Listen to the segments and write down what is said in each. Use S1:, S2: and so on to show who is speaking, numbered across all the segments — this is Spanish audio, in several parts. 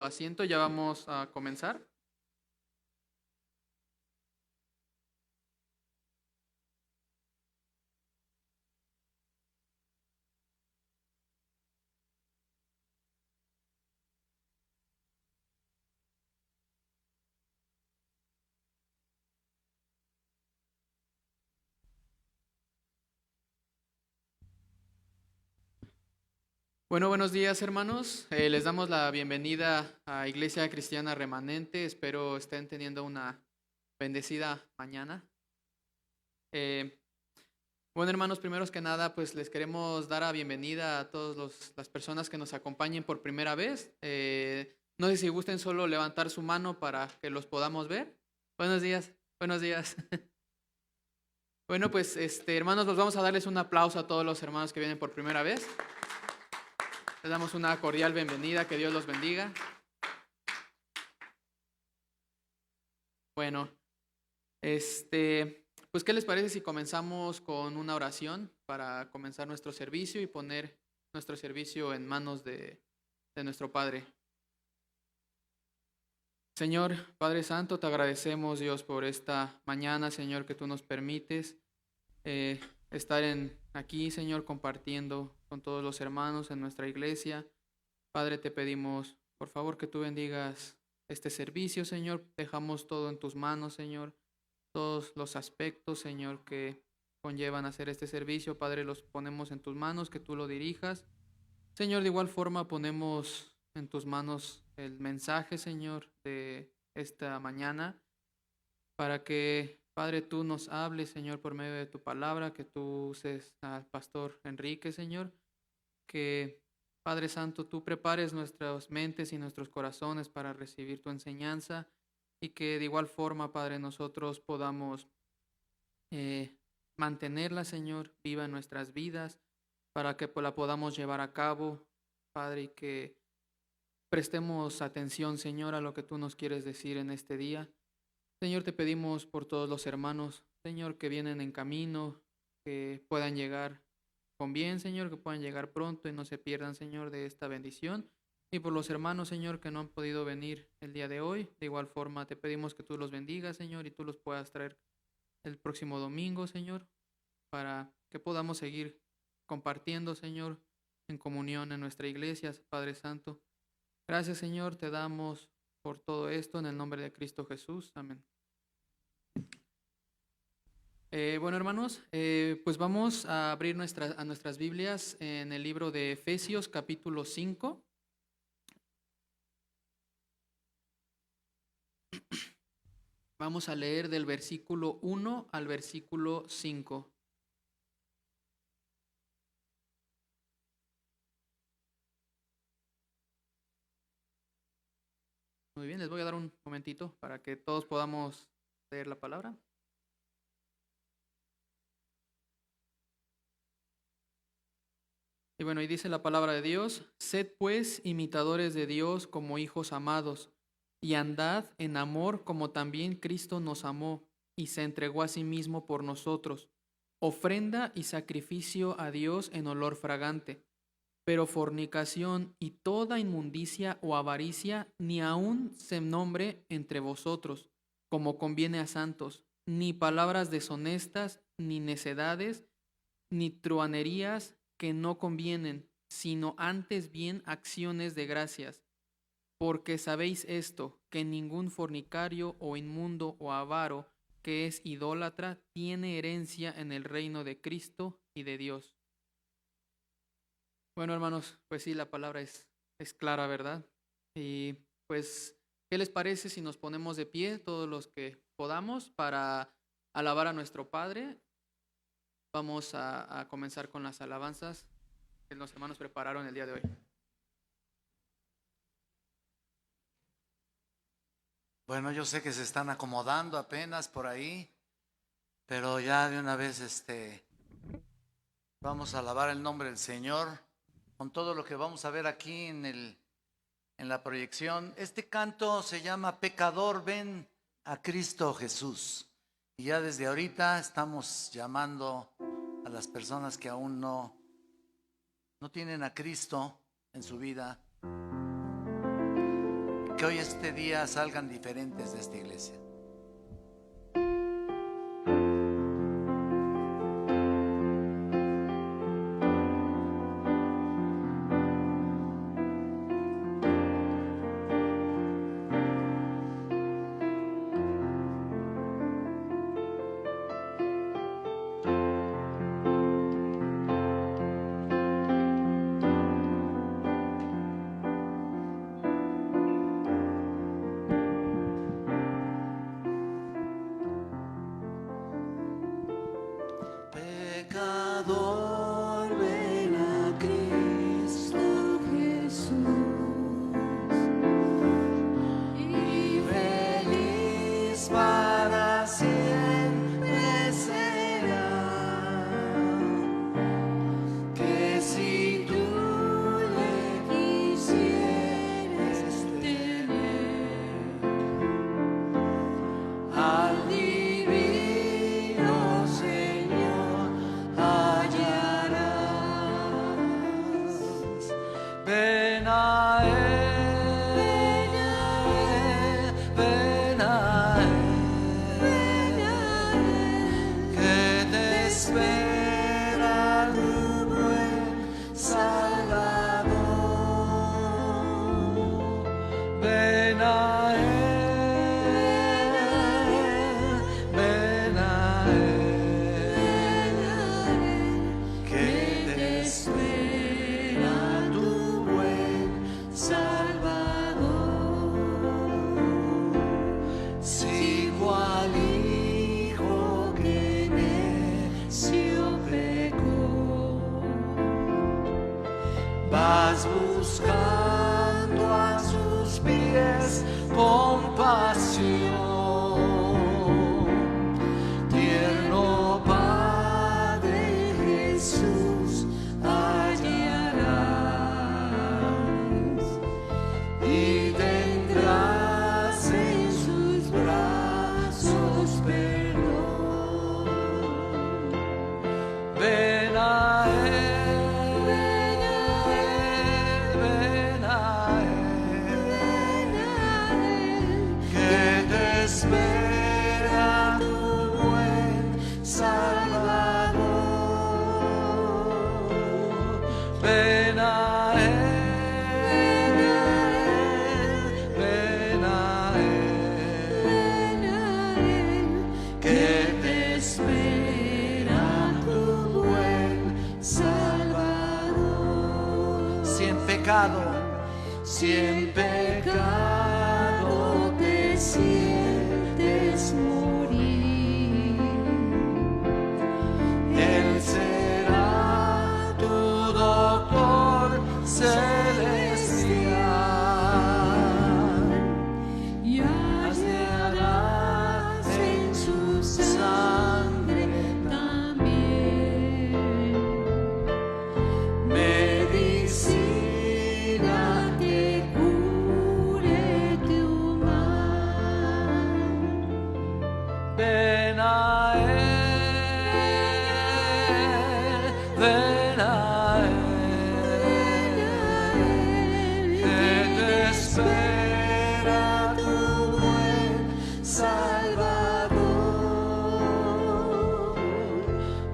S1: Asiento, ya vamos a comenzar. Bueno, buenos días hermanos. Les damos la bienvenida a Iglesia Cristiana Remanente. Espero estén teniendo una bendecida mañana. Eh, bueno hermanos, primeros que nada, pues les queremos dar la bienvenida a todas las personas que nos acompañen por primera vez. No sé si gusten solo levantar su mano para que los podamos ver. Buenos días, buenos días. Bueno, pues hermanos, nos vamos a darles un aplauso a todos los hermanos que vienen por primera vez. Les damos una cordial bienvenida, que Dios los bendiga. Bueno, pues ¿qué les parece si comenzamos con una oración para comenzar nuestro servicio y poner nuestro servicio en manos de nuestro Padre? Señor, Padre Santo, te agradecemos, Dios, por esta mañana, Señor, que tú nos permites estar aquí, Señor, compartiendo con todos los hermanos en nuestra iglesia. Padre, te pedimos, por favor, que tú bendigas este servicio, Señor. Dejamos todo en tus manos, Señor. Todos los aspectos, Señor, que conllevan hacer este servicio, Padre, los ponemos en tus manos, que tú lo dirijas. Señor, de igual forma ponemos en tus manos el mensaje, Señor, de esta mañana, para que, Padre, tú nos hables, Señor, por medio de tu palabra, que tú uses al pastor Enrique, Señor, que, Padre Santo, tú prepares nuestras mentes y nuestros corazones para recibir tu enseñanza y que de igual forma, Padre, nosotros podamos eh, mantenerla, Señor, viva en nuestras vidas, para que la podamos llevar a cabo, Padre, y que prestemos atención, Señor, a lo que tú nos quieres decir en este día. Señor, te pedimos por todos los hermanos, Señor, que vienen en camino, que puedan llegar con bien, Señor, que puedan llegar pronto y no se pierdan, Señor, de esta bendición. Y por los hermanos, Señor, que no han podido venir el día de hoy, de igual forma te pedimos que tú los bendigas, Señor, y tú los puedas traer el próximo domingo, Señor, para que podamos seguir compartiendo, Señor, en comunión en nuestra iglesia, Padre Santo. Gracias, Señor, te damos por todo esto en el nombre de Cristo Jesús. Amén. Bueno, hermanos, pues vamos a abrir nuestras Biblias en el libro de Efesios, capítulo 5. Vamos a leer del versículo 1 al versículo 5. Muy bien, les voy a dar un momentito para que todos podamos leer la palabra. Y bueno, y dice la palabra de Dios: sed pues imitadores de Dios como hijos amados, y andad en amor como también Cristo nos amó y se entregó a sí mismo por nosotros, ofrenda y sacrificio a Dios en olor fragante. Pero fornicación y toda inmundicia o avaricia ni aun se nombre entre vosotros, como conviene a santos, ni palabras deshonestas, ni necedades, ni truanerías que no convienen, sino antes bien acciones de gracias. Porque sabéis esto, que ningún fornicario o inmundo o avaro que es idólatra tiene herencia en el reino de Cristo y de Dios. Bueno, hermanos, pues sí, la palabra es clara, ¿verdad? Y pues, ¿qué les parece si nos ponemos de pie todos los que podamos para alabar a nuestro Padre? Vamos a comenzar con las alabanzas que los hermanos prepararon el día de hoy.
S2: Bueno, yo sé que se están acomodando apenas por ahí, pero ya de una vez vamos a alabar el nombre del Señor con todo lo que vamos a ver aquí en la proyección. Este canto se llama Pecador, ven a Cristo Jesús. Y ya desde ahorita estamos llamando a las personas que aún no tienen a Cristo en su vida. que hoy este día salgan diferentes de esta iglesia.
S3: Pecador, ven a Cristo Jesús y feliz para siempre será, que si tú le quisieres tener al divino Señor hallarás. Ven a Él, ven a Él, que te espera tu buen Salvador. Ven a Él, ven a Él, que te espera tu buen Salvador. Si cual hijo que necio pecó, vas buscando a sus pies compasión, tierno Padre Jesús hallarás y tendrás en sus brazos perdón. Ven a Él, ven a Él, que te espera tu buen Salvador. Ven a Él, ven a Él, que te espera tu buen Salvador. Si en pecado te sientes morir, Él será tu doctor celestial y hallarás en su sangre también medicina que cure tu mal. Ven a Él, ven a Él, que te espera tu buen Salvador.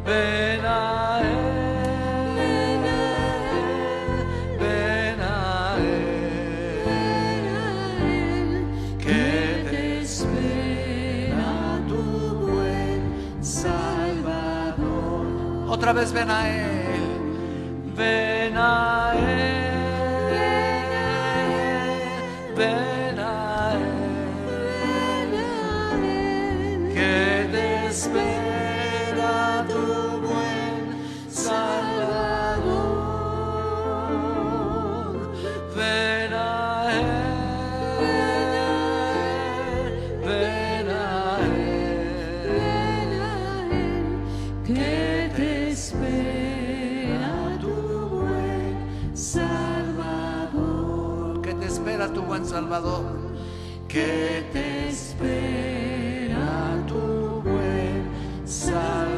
S3: Ven a Él, ven a Él, que te espera tu buen Salvador. Otra vez ven a Él, ven a Él, ven a Él, que te espera tu buen Salvador. Ven a Él, ven a Él, que te espera tu buen Salvador. Que te espera tu buen Salvador. Que te espera tu buen Salvador.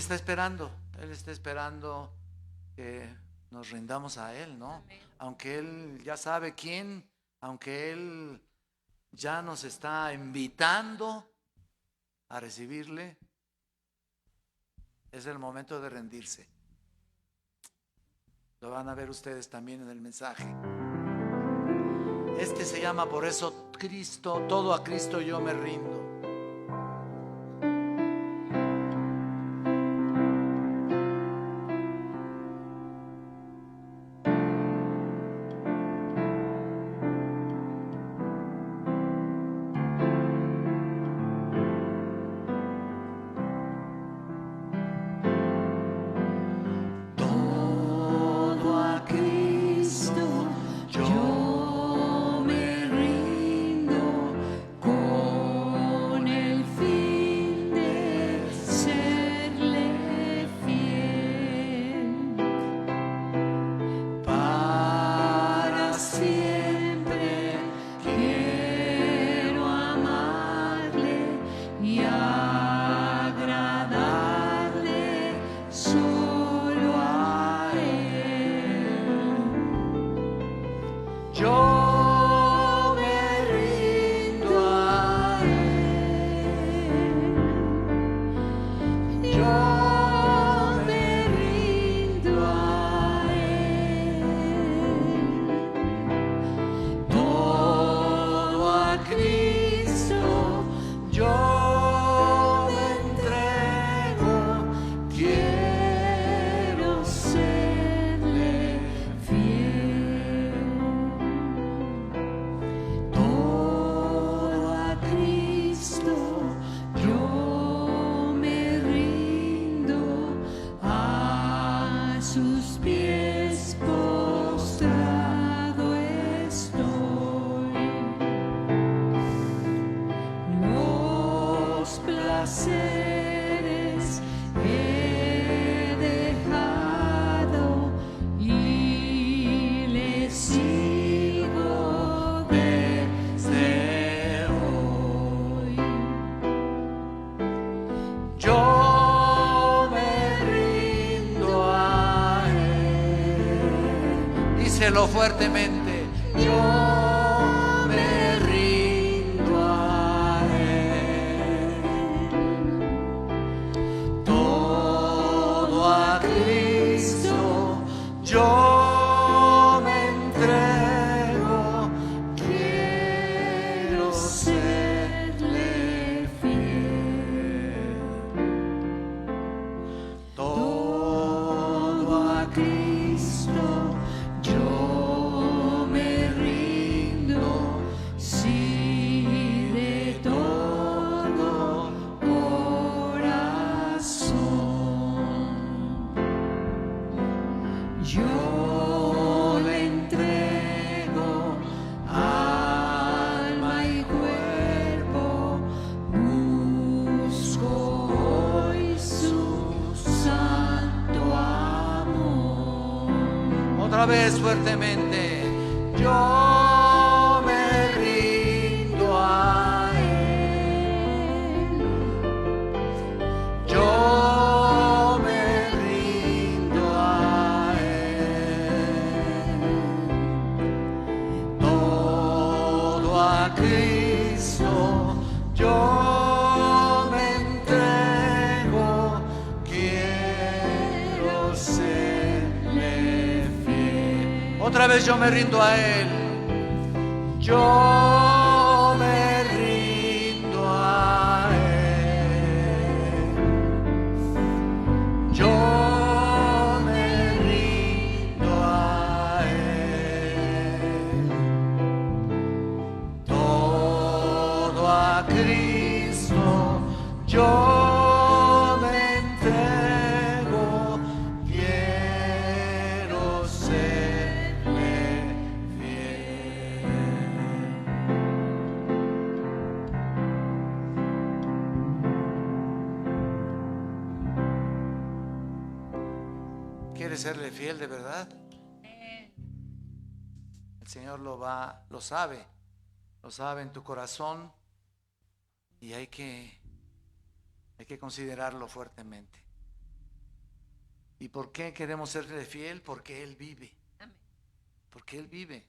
S2: Él está esperando que nos rindamos a Él, ¿no?
S4: Amén.
S2: Aunque Él ya sabe quién, aunque Él ya nos está invitando a recibirle, es el momento de rendirse. Lo van a ver ustedes también en el mensaje. Este se llama por eso Cristo, todo a Cristo yo me rindo.
S3: Todo a Cristo yo me rindo, con el fin de serle fiel. Para siempre quiero amarle y agradarle solo a Él. Yo me rindo a Él. Yo me rindo a Él. Todo a Cristo yo me entrego, quiero serle fiel. Todo a Cristo yo me rindo, a sus pies postrado estoy. Los placeres he dejado y le sigo desde hoy. Yo me rindo a Él.
S2: Díselo fuertemente.
S3: Yo me rindo a Él. Todo a Cristo yo me entrego, quiero serle fiel. Todo a Cristo yo me rindo, sí, de todo corazón. Yo le entrego alma y cuerpo, busco hoy su santo amor.
S2: Otra vez fuertemente. Yo me rindo a
S3: Él.
S2: Yo me rindo a Él.
S3: Todo a Cristo yo me entrego, quiero serle fiel.
S2: Otra vez yo me rindo a Él.
S3: Yo me rindo a Él. Yo me rindo a Él. Todo a Cristo yo me entrego, quiero serle fiel.
S2: ¿Quieres serle fiel de verdad? El Señor lo sabe en tu corazón y hay que considerarlo fuertemente. ¿Y por qué queremos serle fiel? Porque Él vive. Porque Él vive.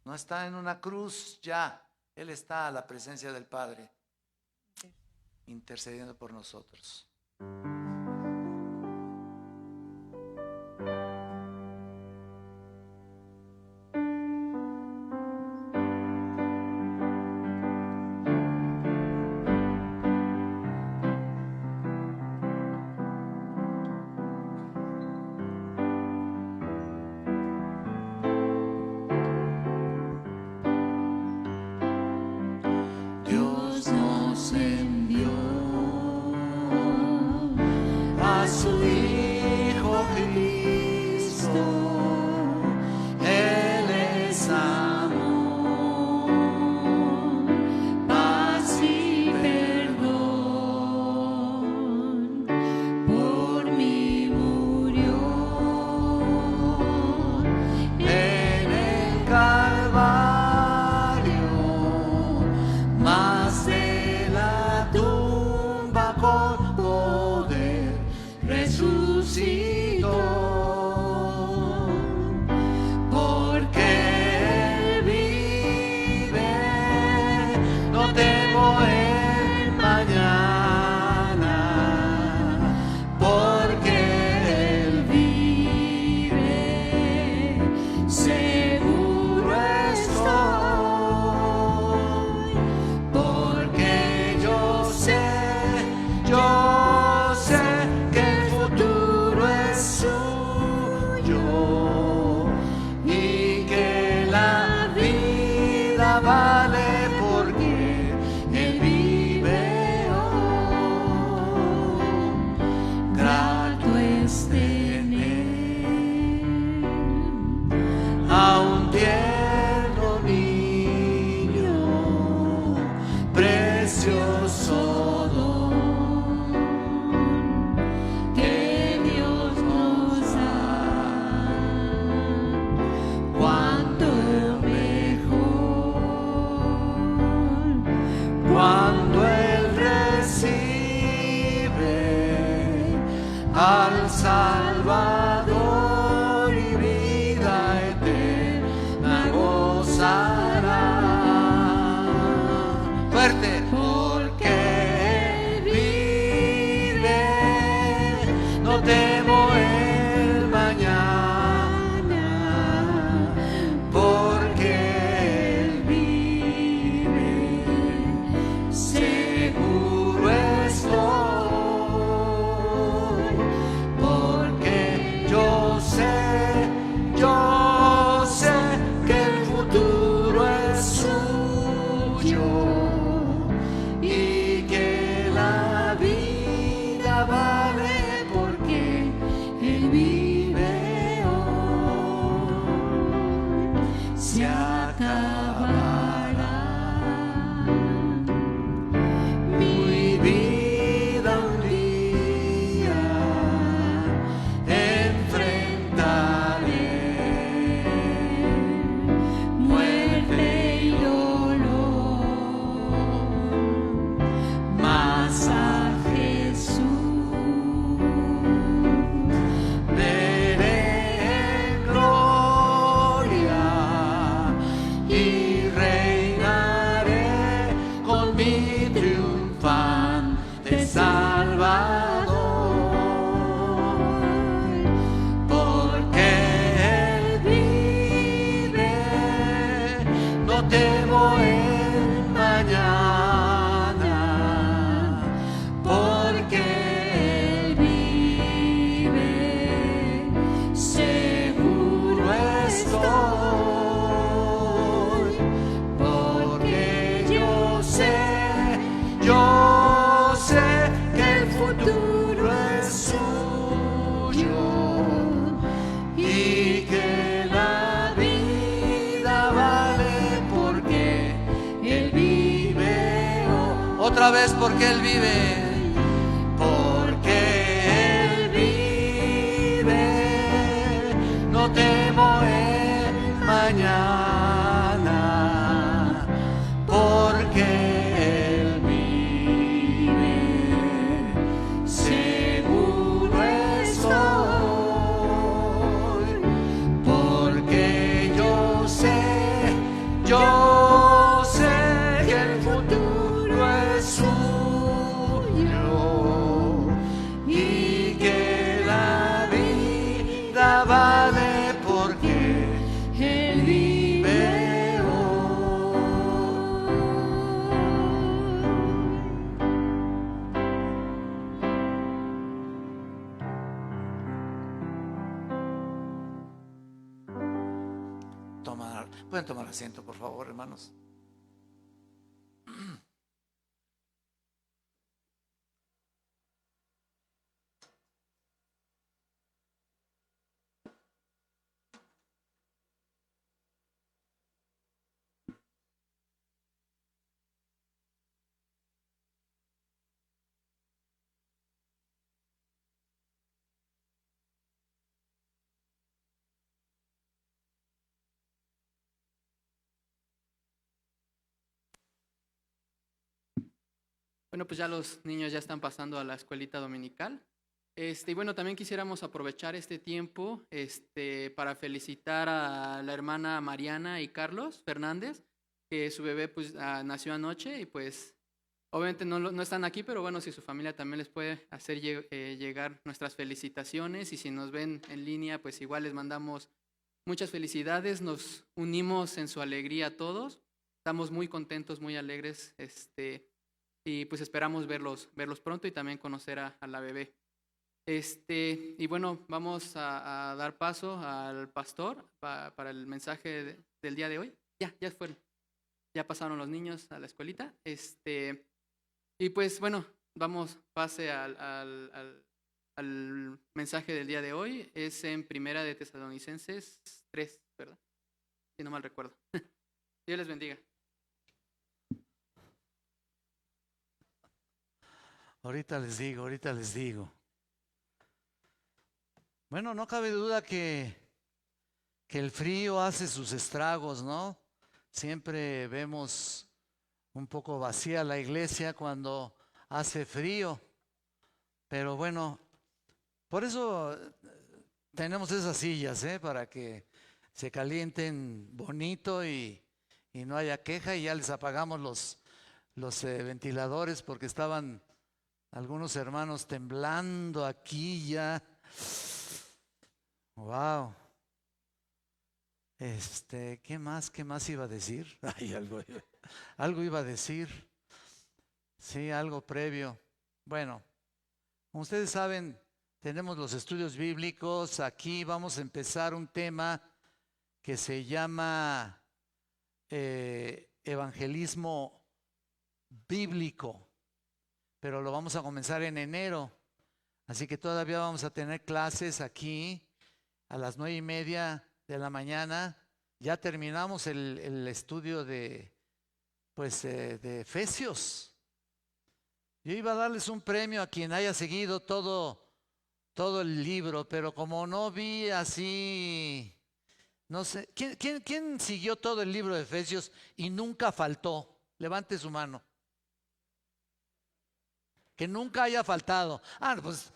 S2: No está en una cruz ya. Él está a la presencia del Padre, intercediendo por nosotros.
S3: Dios nos envió a su Hijo Cristo. Él es amor, paz y perdón. Por mí murió en el Calvario, mas de la tumba con poder resucitó. Porque Él vive, no temo el mañana. Porque Él vive, seguro estoy. Porque yo sé que el futuro es suyo y que la vida vale porque Él vive hoy. Grato es tener a un tierno niño, precioso don que Dios nos da. Cuánto mejor cuando Él recibe al Salvador y vida eterna gozará. Fuerte. Porque Él vive, no temo el mañana. Porque Él vive, seguro estoy. Porque yo sé que el futuro es suyo y que la vida vale porque Él vive hoy. Se acabará mi vida un día, enfrentaré muerte y dolor, mas a Jesús veré en gloria y reinaré con mi triunfante Salvador. Porque Él vive, no temo el mañana. Porque Él vive, seguro estoy. Porque yo sé que el futuro es suyo y que la vida vale porque Él vive hoy. Otra vez, porque Él vive. Porque Él vive, no temo el mañana. Porque Él vive, seguro estoy.
S2: Pueden tomar asiento, por favor, hermanos.
S1: Bueno, pues ya los niños ya están pasando a la escuelita dominical. Y bueno, también quisiéramos aprovechar este tiempo para felicitar a la hermana Mariana y Carlos Fernández, que su bebé pues nació anoche y pues obviamente no están aquí, pero bueno, si su familia también les puede hacer llegar nuestras felicitaciones y si nos ven en línea, pues igual les mandamos muchas felicidades, nos unimos en su alegría todos, estamos muy contentos, muy alegres, y pues esperamos verlos pronto y también conocer a la bebé. Y bueno, vamos a dar paso al pastor para el mensaje del día de hoy. Ya fueron, ya pasaron los niños a la escuelita. Y pues bueno, pase al mensaje del día de hoy. Es en Primera de Tesalonicenses 3, ¿verdad? Si no mal recuerdo. Dios les bendiga.
S2: Ahorita les digo. Bueno, no cabe duda que el frío hace sus estragos, ¿no? Siempre vemos un poco vacía la iglesia cuando hace frío. Pero bueno, por eso tenemos esas sillas, para que se calienten bonito y no haya queja. Y ya les apagamos los ventiladores porque estaban algunos hermanos temblando aquí ya. Wow. ¿Qué más iba a decir? Ay, algo iba a decir. Sí, algo previo. Bueno, como ustedes saben, tenemos los estudios bíblicos. Aquí vamos a empezar un tema que se llama evangelismo bíblico, pero lo vamos a comenzar en enero. Así que todavía vamos a tener clases aquí a las 9:30 de la mañana. Ya terminamos el estudio de Efesios. Yo iba a darles un premio a quien haya seguido todo el libro, pero como no vi así, no sé, ¿quién siguió todo el libro de Efesios y nunca faltó? Levante su mano. Que nunca haya faltado. Pues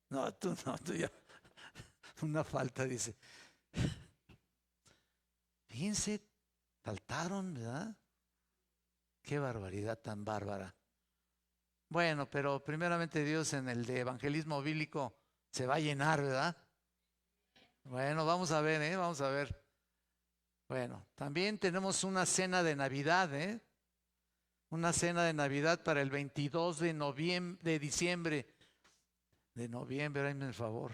S2: no, tú ya. Una falta, dice. Fíjense, faltaron, ¿verdad? Qué barbaridad tan bárbara. Bueno, pero primeramente Dios en el de evangelismo bíblico se va a llenar, ¿verdad? Bueno, vamos a ver, vamos a ver. Bueno, también tenemos una cena de Navidad, una cena de Navidad para el 22 de diciembre. De noviembre, hazme el favor.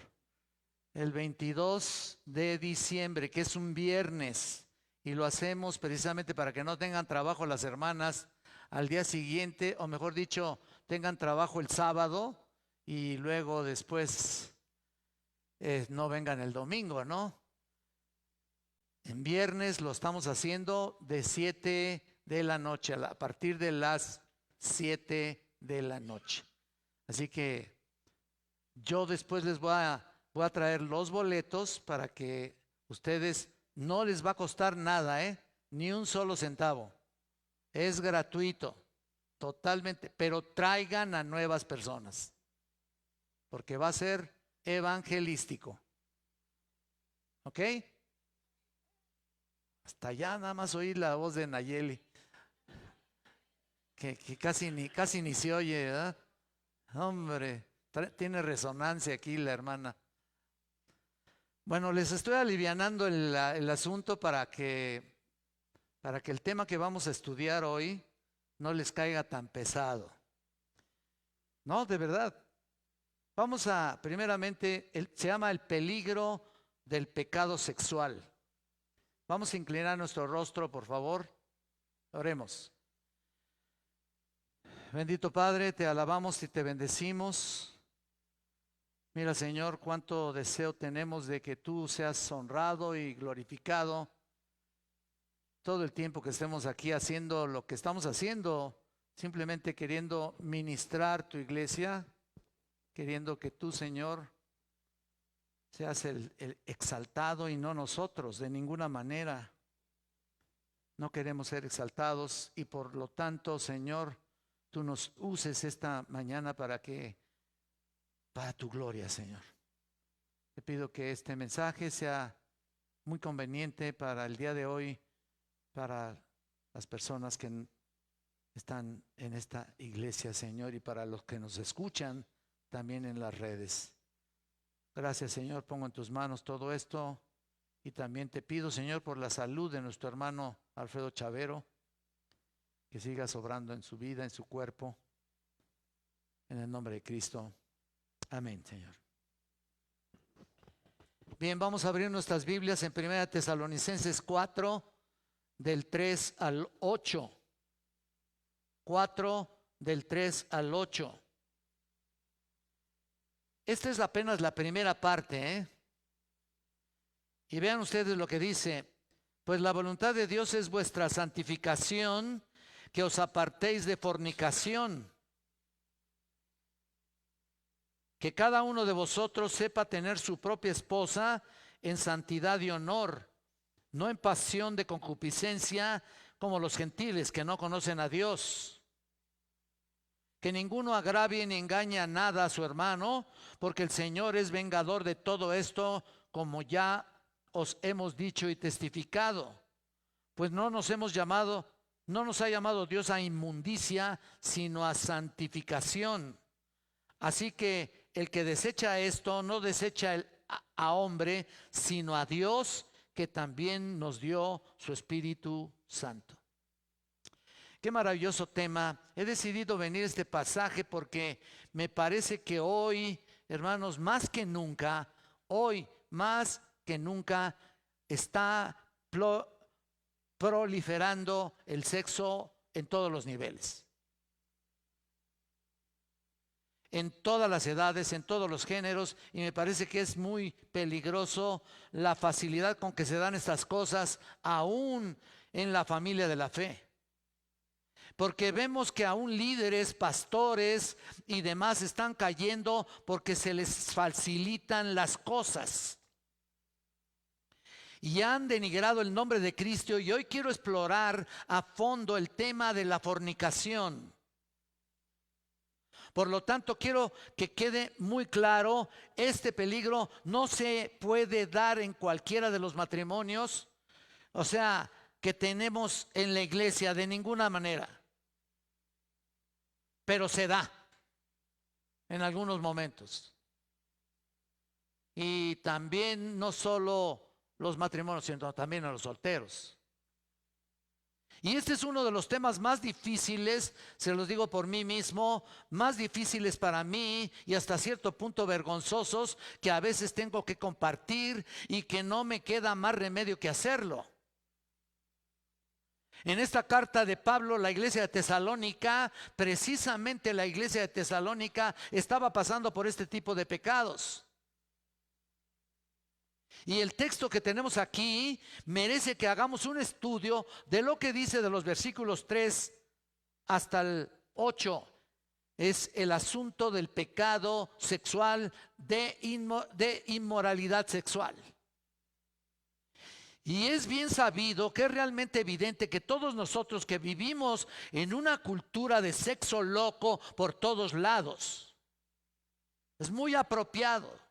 S2: El 22 de diciembre, que es un viernes, y lo hacemos precisamente para que no tengan trabajo las hermanas al día siguiente, o mejor dicho, tengan trabajo el sábado y luego después no vengan el domingo, ¿no? En viernes lo estamos haciendo de 7 de la noche, a partir de las 7 de la noche. Así que yo después les voy a traer los boletos para que ustedes, no les va a costar nada, ni un solo centavo. Es gratuito, totalmente, pero traigan a nuevas personas, porque va a ser evangelístico. ¿Ok? Hasta allá nada más oí la voz de Nayeli, que casi ni se oye, ¿verdad? Hombre, tiene resonancia aquí la hermana. Bueno, les estoy alivianando el asunto para que el tema que vamos a estudiar hoy no les caiga tan pesado. No, de verdad. Vamos a, primeramente, se llama el peligro del pecado sexual. Vamos a inclinar nuestro rostro, por favor. Oremos. Bendito Padre, te alabamos y te bendecimos. Mira, Señor, cuánto deseo tenemos de que tú seas honrado y glorificado todo el tiempo que estemos aquí haciendo lo que estamos haciendo, simplemente queriendo ministrar tu iglesia, queriendo que tú, Señor, seas el exaltado y no nosotros de ninguna manera. No queremos ser exaltados y por lo tanto, Señor, tú nos uses esta mañana para tu gloria, Señor. Te pido que este mensaje sea muy conveniente para el día de hoy, para las personas que están en esta iglesia, Señor, y para los que nos escuchan también en las redes. Gracias, Señor, pongo en tus manos todo esto y también te pido, Señor, por la salud de nuestro hermano Alfredo Chavero, que siga sobrando en su vida, en su cuerpo, en el nombre de Cristo. Amén, Señor. Bien, vamos a abrir nuestras Biblias en 1 Tesalonicenses 4, del 3 al 8. 4, del 3 al 8. Esta es apenas la primera parte, ¿eh? Y vean ustedes lo que dice. Pues la voluntad de Dios es vuestra santificación, que os apartéis de fornicación. Que cada uno de vosotros sepa tener su propia esposa en santidad y honor, no en pasión de concupiscencia como los gentiles que no conocen a Dios. Que ninguno agravie ni engañe a nada a su hermano, porque el Señor es vengador de todo esto, como ya os hemos dicho y testificado. Pues no nos ha llamado Dios a inmundicia, sino a santificación. Así que el que desecha esto, no desecha a hombre, sino a Dios, que también nos dio su Espíritu Santo. Qué maravilloso tema. He decidido venir a este pasaje porque me parece que hoy, hermanos, más que nunca, está proliferando el sexo en todos los niveles. En todas las edades, en todos los géneros, y me parece que es muy peligroso la facilidad con que se dan estas cosas, aún en la familia de la fe. Porque vemos que aún líderes, pastores y demás están cayendo porque se les facilitan las cosas. Y han denigrado el nombre de Cristo, y hoy quiero explorar a fondo el tema de la fornicación. Por lo tanto, quiero que quede muy claro, este peligro no se puede dar en cualquiera de los matrimonios, o sea, que tenemos en la iglesia, de ninguna manera. Pero se da en algunos momentos. Y también no solo los matrimonios, sino también a los solteros. Y este es uno de los temas más difíciles, se los digo por mí mismo, más difíciles para mí y hasta cierto punto vergonzosos, que a veces tengo que compartir y que no me queda más remedio que hacerlo. En esta carta de Pablo, la iglesia de Tesalónica, precisamente la iglesia de Tesalónica estaba pasando por este tipo de pecados. Y el texto que tenemos aquí merece que hagamos un estudio de lo que dice de los versículos 3 hasta el 8. Es el asunto del pecado sexual, de inmoralidad sexual. Y es bien sabido que es realmente evidente que todos nosotros que vivimos en una cultura de sexo loco por todos lados, es muy apropiado.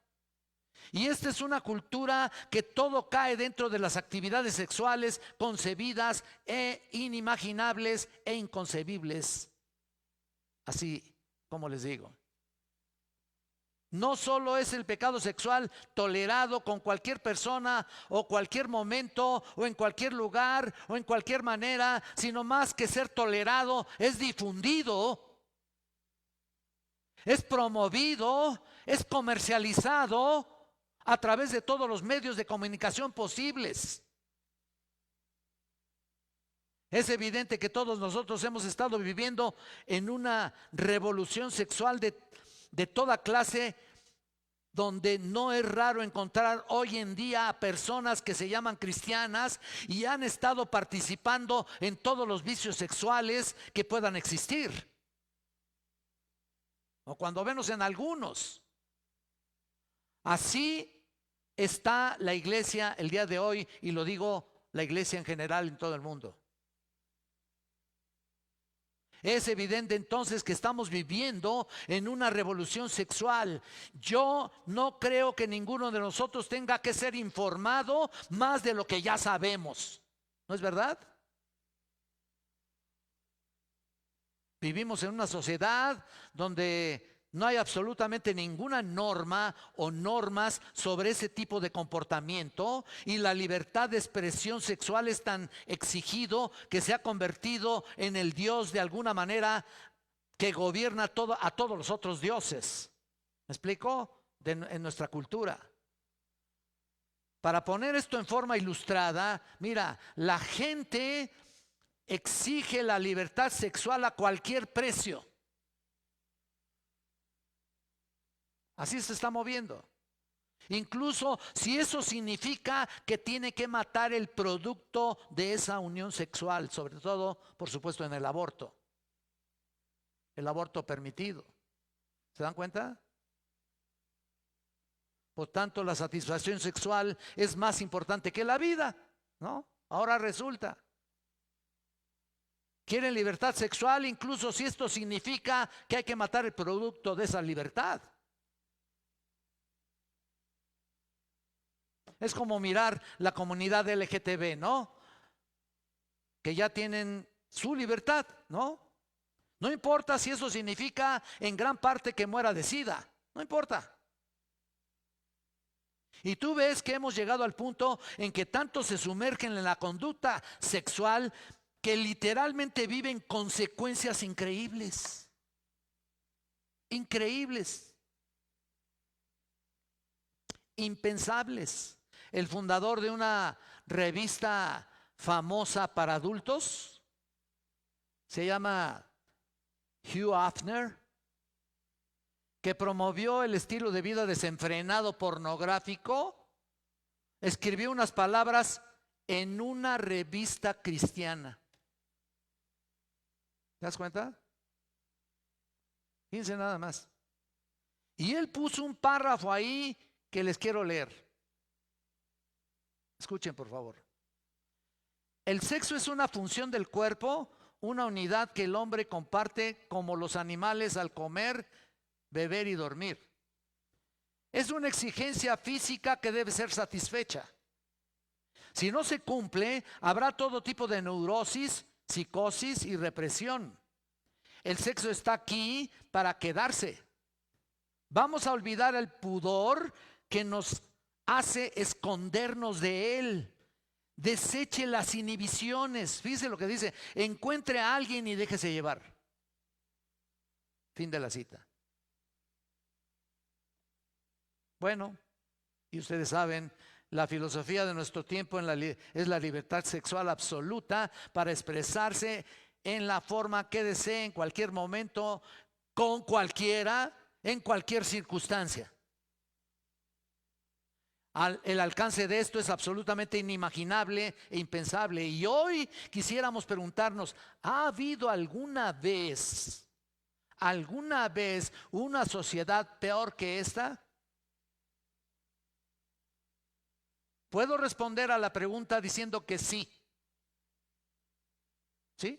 S2: Y esta es una cultura que todo cae dentro de las actividades sexuales concebidas e inimaginables e inconcebibles. Así como les digo. No solo es el pecado sexual tolerado con cualquier persona o cualquier momento o en cualquier lugar o en cualquier manera, sino más que ser tolerado, es difundido, es promovido, es comercializado a través de todos los medios de comunicación posibles. Es evidente que todos nosotros hemos estado viviendo en una revolución sexual de toda clase, donde no es raro encontrar hoy en día a personas que se llaman cristianas y han estado participando en todos los vicios sexuales que puedan existir, o cuando menos en algunos. Así está la iglesia el día de hoy, y lo digo, la iglesia en general en todo el mundo. Es evidente entonces que estamos viviendo en una revolución sexual. Yo no creo que ninguno de nosotros tenga que ser informado más de lo que ya sabemos. ¿No es verdad? Vivimos en una sociedad donde no hay absolutamente ninguna norma o normas sobre ese tipo de comportamiento, y la libertad de expresión sexual es tan exigido que se ha convertido en el Dios de alguna manera que gobierna a todos los otros dioses. ¿Me explico? En nuestra cultura. Para poner esto en forma ilustrada, mira, la gente exige la libertad sexual a cualquier precio. Así se está moviendo. Incluso si eso significa que tiene que matar el producto de esa unión sexual, sobre todo, por supuesto, en el aborto permitido. ¿Se dan cuenta? Por tanto, la satisfacción sexual es más importante que la vida, ¿no? Ahora resulta. Quieren libertad sexual, incluso si esto significa que hay que matar el producto de esa libertad. Es como mirar la comunidad LGTB, ¿no? Que ya tienen su libertad, ¿no? No importa si eso significa en gran parte que muera de SIDA, no importa. Y tú ves que hemos llegado al punto en que tanto se sumergen en la conducta sexual que literalmente viven consecuencias increíbles. Increíbles. Impensables. El fundador de una revista famosa para adultos se llama Hugh Hefner, que promovió el estilo de vida desenfrenado pornográfico, escribió unas palabras en una revista cristiana. ¿Te das cuenta? Fíjense nada más. Y él puso un párrafo ahí que les quiero leer. Escuchen, por favor. El sexo es una función del cuerpo, una unidad que el hombre comparte como los animales al comer, beber y dormir. Es una exigencia física que debe ser satisfecha. Si no se cumple, habrá todo tipo de neurosis, psicosis y represión. El sexo está aquí para quedarse. Vamos a olvidar el pudor que nos hace escondernos de él. Deseche las inhibiciones. Fíjese lo que dice: encuentre a alguien y déjese llevar. Fin de la cita. Bueno, y ustedes saben, la filosofía de nuestro tiempo es la libertad sexual absoluta para expresarse en la forma que desee, en cualquier momento, con cualquiera, en cualquier circunstancia. El alcance de esto es absolutamente inimaginable e impensable. Y hoy quisiéramos preguntarnos: ¿ha habido alguna vez una sociedad peor que esta? Puedo responder a la pregunta diciendo que sí. ¿Sí?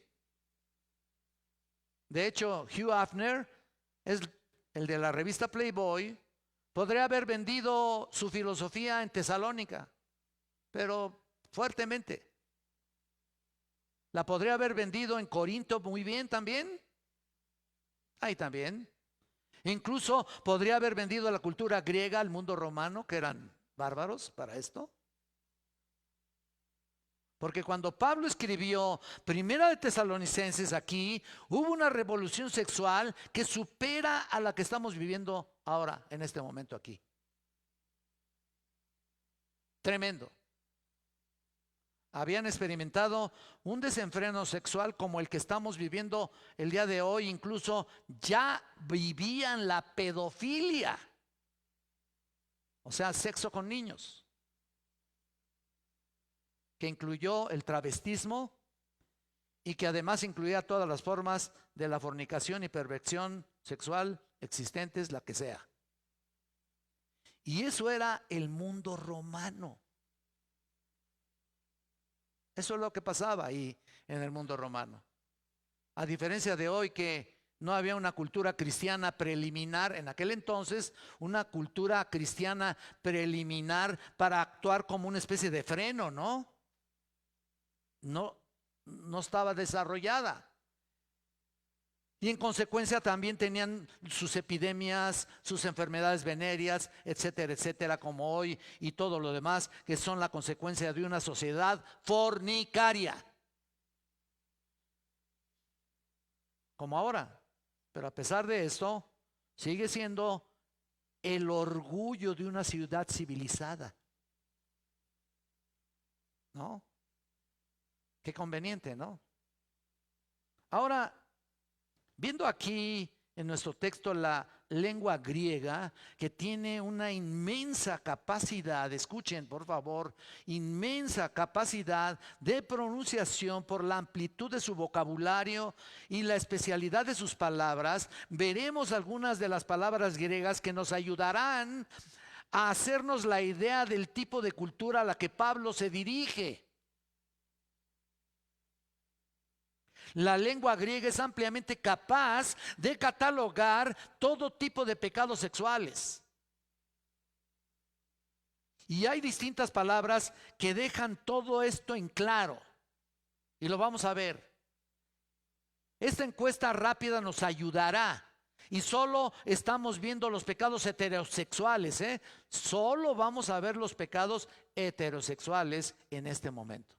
S2: De hecho, Hugh Hefner es el de la revista Playboy. Podría haber vendido su filosofía en Tesalónica, pero fuertemente. La podría haber vendido en Corinto muy bien también. Ahí también. Incluso podría haber vendido la cultura griega al mundo romano, que eran bárbaros para esto. Porque cuando Pablo escribió Primera de Tesalonicenses, aquí hubo una revolución sexual que supera a la que estamos viviendo ahora, en este momento aquí. Tremendo. habían experimentado un desenfreno sexual como el que estamos viviendo el día de hoy. Incluso ya vivían la pedofilia, o sea, sexo con niños, que incluyó el travestismo y que además incluía todas las formas de la fornicación y perversión sexual existentes, la que sea. Y eso era el mundo romano. Eso es lo que pasaba ahí en el mundo romano. A diferencia de hoy, que no había una cultura cristiana preliminar, en aquel entonces una cultura cristiana preliminar para actuar como una especie de freno, ¿no? No estaba desarrollada. Y en consecuencia también tenían sus epidemias, sus enfermedades venéreas, etcétera, etcétera, como hoy, y todo lo demás, que son la consecuencia de una sociedad fornicaria. Como ahora. Pero a pesar de esto, sigue siendo el orgullo de una ciudad civilizada. ¿No? Qué conveniente, ¿no? Ahora, viendo aquí en nuestro texto la lengua griega, que tiene una inmensa capacidad, escuchen por favor, inmensa capacidad de pronunciación por la amplitud de su vocabulario y la especialidad de sus palabras, veremos algunas de las palabras griegas que nos ayudarán a hacernos la idea del tipo de cultura a la que Pablo se dirige. La lengua griega es ampliamente capaz de catalogar todo tipo de pecados sexuales. Y hay distintas palabras que dejan todo esto en claro. Y lo vamos a ver. Esta encuesta rápida nos ayudará. Y solo estamos viendo los pecados heterosexuales, ¿eh? Solo vamos a ver los pecados heterosexuales en este momento.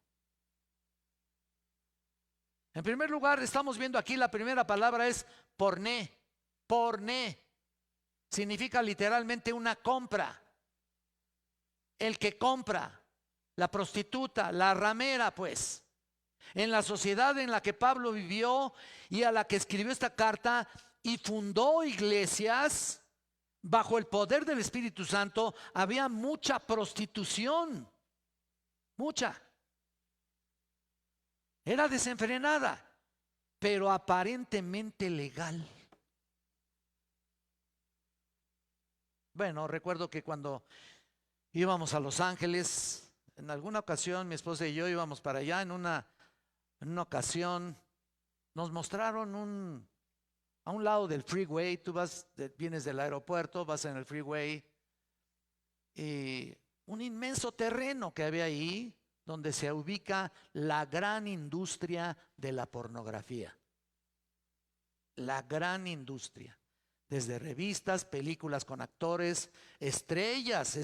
S2: En primer lugar, estamos viendo aquí la primera palabra es porné. Porné significa literalmente una compra. El que compra, la prostituta, la ramera, pues. En la sociedad en la que Pablo vivió y a la que escribió esta carta y fundó iglesias bajo el poder del Espíritu Santo, había mucha prostitución. Mucha. Era desenfrenada, pero aparentemente legal. Bueno, recuerdo que cuando íbamos a Los Ángeles, en alguna ocasión mi esposa y yo íbamos para allá, en una ocasión nos mostraron a un lado del freeway. Tú vienes del aeropuerto, vas en el freeway, y un inmenso terreno que había ahí, donde se ubica la gran industria de la pornografía. La gran industria. Desde revistas, películas con actores, estrellas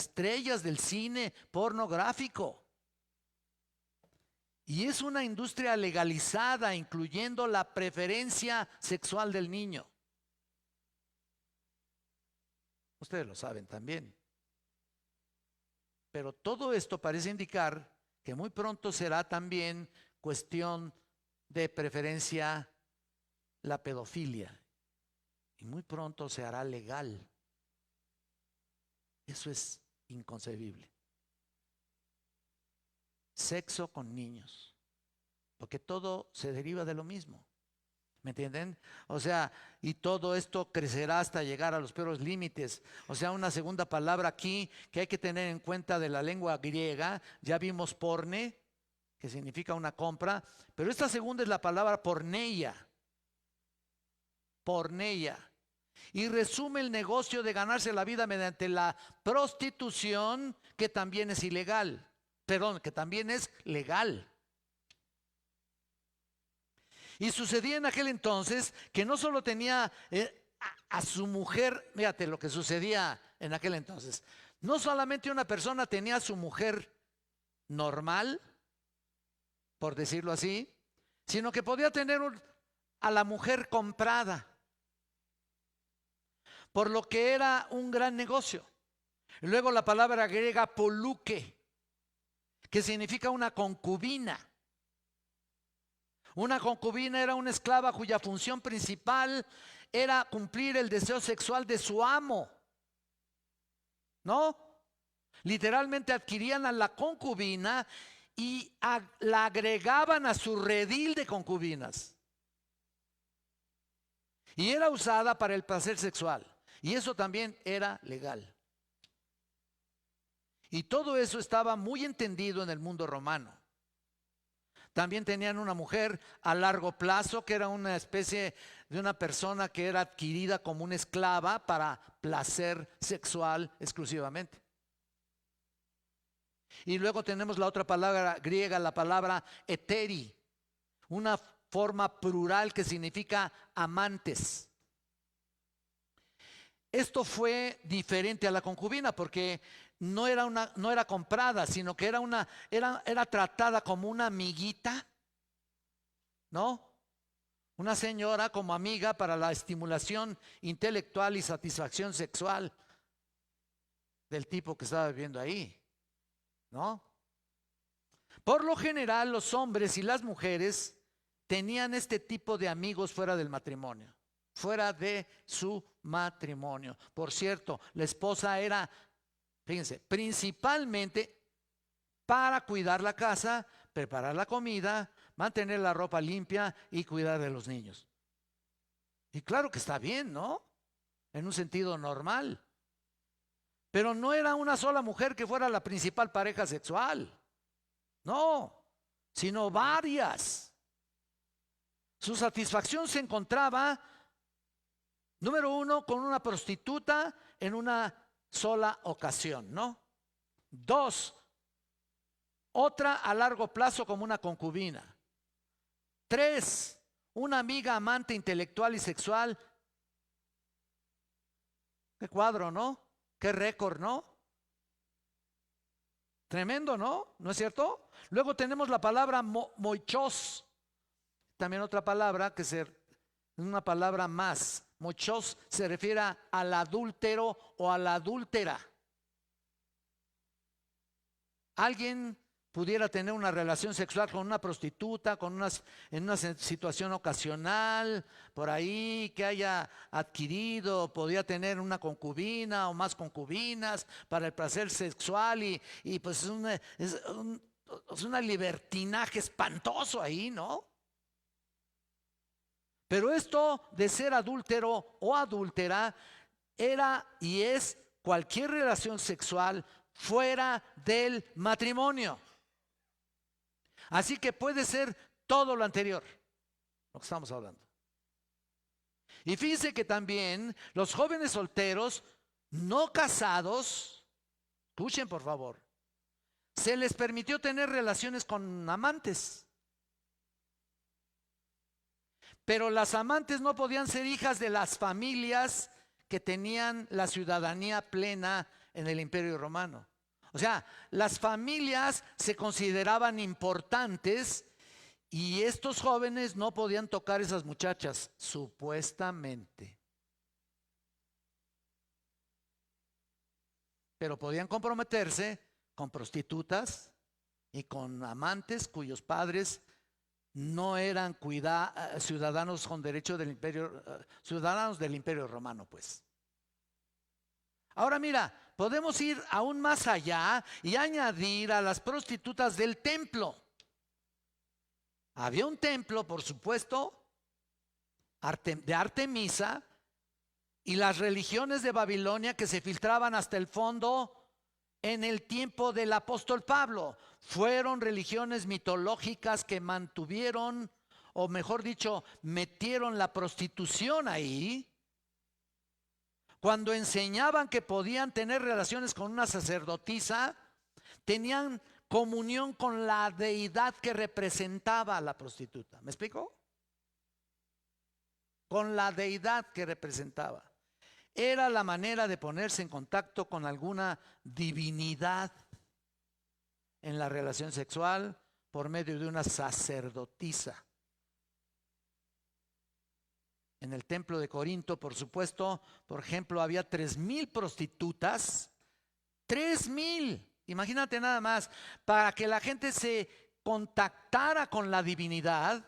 S2: del cine pornográfico. Y es una industria legalizada, incluyendo la preferencia sexual del niño. Ustedes lo saben también. Pero todo esto parece indicar que muy pronto será también cuestión de preferencia la pedofilia. Y muy pronto se hará legal. Eso es inconcebible. Sexo con niños. Porque todo se deriva de lo mismo. ¿Me entienden? O sea, y todo esto crecerá hasta llegar a los peores límites. O sea, una segunda palabra aquí que hay que tener en cuenta de la lengua griega. Ya vimos porne, que significa una compra, pero esta segunda es la palabra porneia. Porneia. Y resume el negocio de ganarse la vida mediante la prostitución, que también es ilegal. Perdón, que también es legal. Y sucedía en aquel entonces que no solo tenía a su mujer, fíjate lo que sucedía en aquel entonces. No solamente una persona tenía a su mujer normal, por decirlo así, sino que podía tener a la mujer comprada, por lo que era un gran negocio. Y luego la palabra griega poluque,
S4: que significa una concubina. Una concubina era una esclava cuya función principal era cumplir el deseo sexual de su amo. ¿No? Literalmente adquirían a la concubina y la agregaban a su redil de concubinas. Y era usada para el placer sexual. Y eso también era legal. Y todo eso estaba muy entendido en el mundo romano. También tenían una mujer a largo plazo, que era una especie de una persona que era adquirida como una esclava para placer sexual exclusivamente. Y luego tenemos la otra palabra griega, la palabra eteri, una forma plural que significa amantes. Esto fue diferente a la concubina porque no era comprada, sino que era tratada como una amiguita, ¿no? Una señora como amiga para la estimulación intelectual y satisfacción sexual del tipo que estaba viviendo ahí, ¿no? Por lo general, los hombres y las mujeres tenían este tipo de amigos fuera del matrimonio, fuera de su matrimonio. Por cierto, la esposa era, fíjense, principalmente para cuidar la casa, preparar la comida, mantener la ropa limpia y cuidar de los niños. Y claro que está bien, ¿no? En un sentido normal. Pero no era una sola mujer que fuera la principal pareja sexual. No, sino varias. Su satisfacción se encontraba, número uno, con una prostituta en una sola ocasión, ¿no? Dos, otra a largo plazo como una concubina. Tres, una amiga, amante intelectual y sexual. Qué cuadro, ¿no? Qué récord, ¿no? Tremendo, ¿no? ¿No es cierto? Luego tenemos la palabra moichos. También otra palabra que es una palabra más. Moichos se refiere al adúltero o a la adúltera. Alguien pudiera tener una relación sexual con una prostituta, en una situación ocasional, por ahí que haya adquirido, podría tener una concubina o más concubinas para el placer sexual y pues es un libertinaje espantoso ahí, ¿no? Pero esto de ser adúltero o adúltera era y es cualquier relación sexual fuera del matrimonio. Así que puede ser todo lo anterior, lo que estamos hablando. Y fíjense que también los jóvenes solteros no casados, escuchen por favor, se les permitió tener relaciones con amantes. Pero las amantes no podían ser hijas de las familias que tenían la ciudadanía plena en el Imperio Romano. O sea, las familias se consideraban importantes y estos jóvenes no podían tocar esas muchachas, supuestamente. Pero podían comprometerse con prostitutas y con amantes cuyos padres no eran ciudadanos con derecho del imperio, ciudadanos del Imperio Romano, pues. Ahora mira, podemos ir aún más allá y añadir a las prostitutas del templo. Había un templo, por supuesto, de Artemisa, y las religiones de Babilonia que se filtraban hasta el fondo en el tiempo del apóstol Pablo. Fueron religiones mitológicas que mantuvieron, o mejor dicho, metieron la prostitución ahí. Cuando enseñaban que podían tener relaciones con una sacerdotisa, tenían comunión con la deidad que representaba a la prostituta. ¿Me explico? Con la deidad que representaba. Era la manera de ponerse en contacto con alguna divinidad en la relación sexual por medio de una sacerdotisa. En el templo de Corinto, por supuesto, por ejemplo, había 3,000 prostitutas, 3,000, Imagínate nada más, para que la gente se contactara con la divinidad,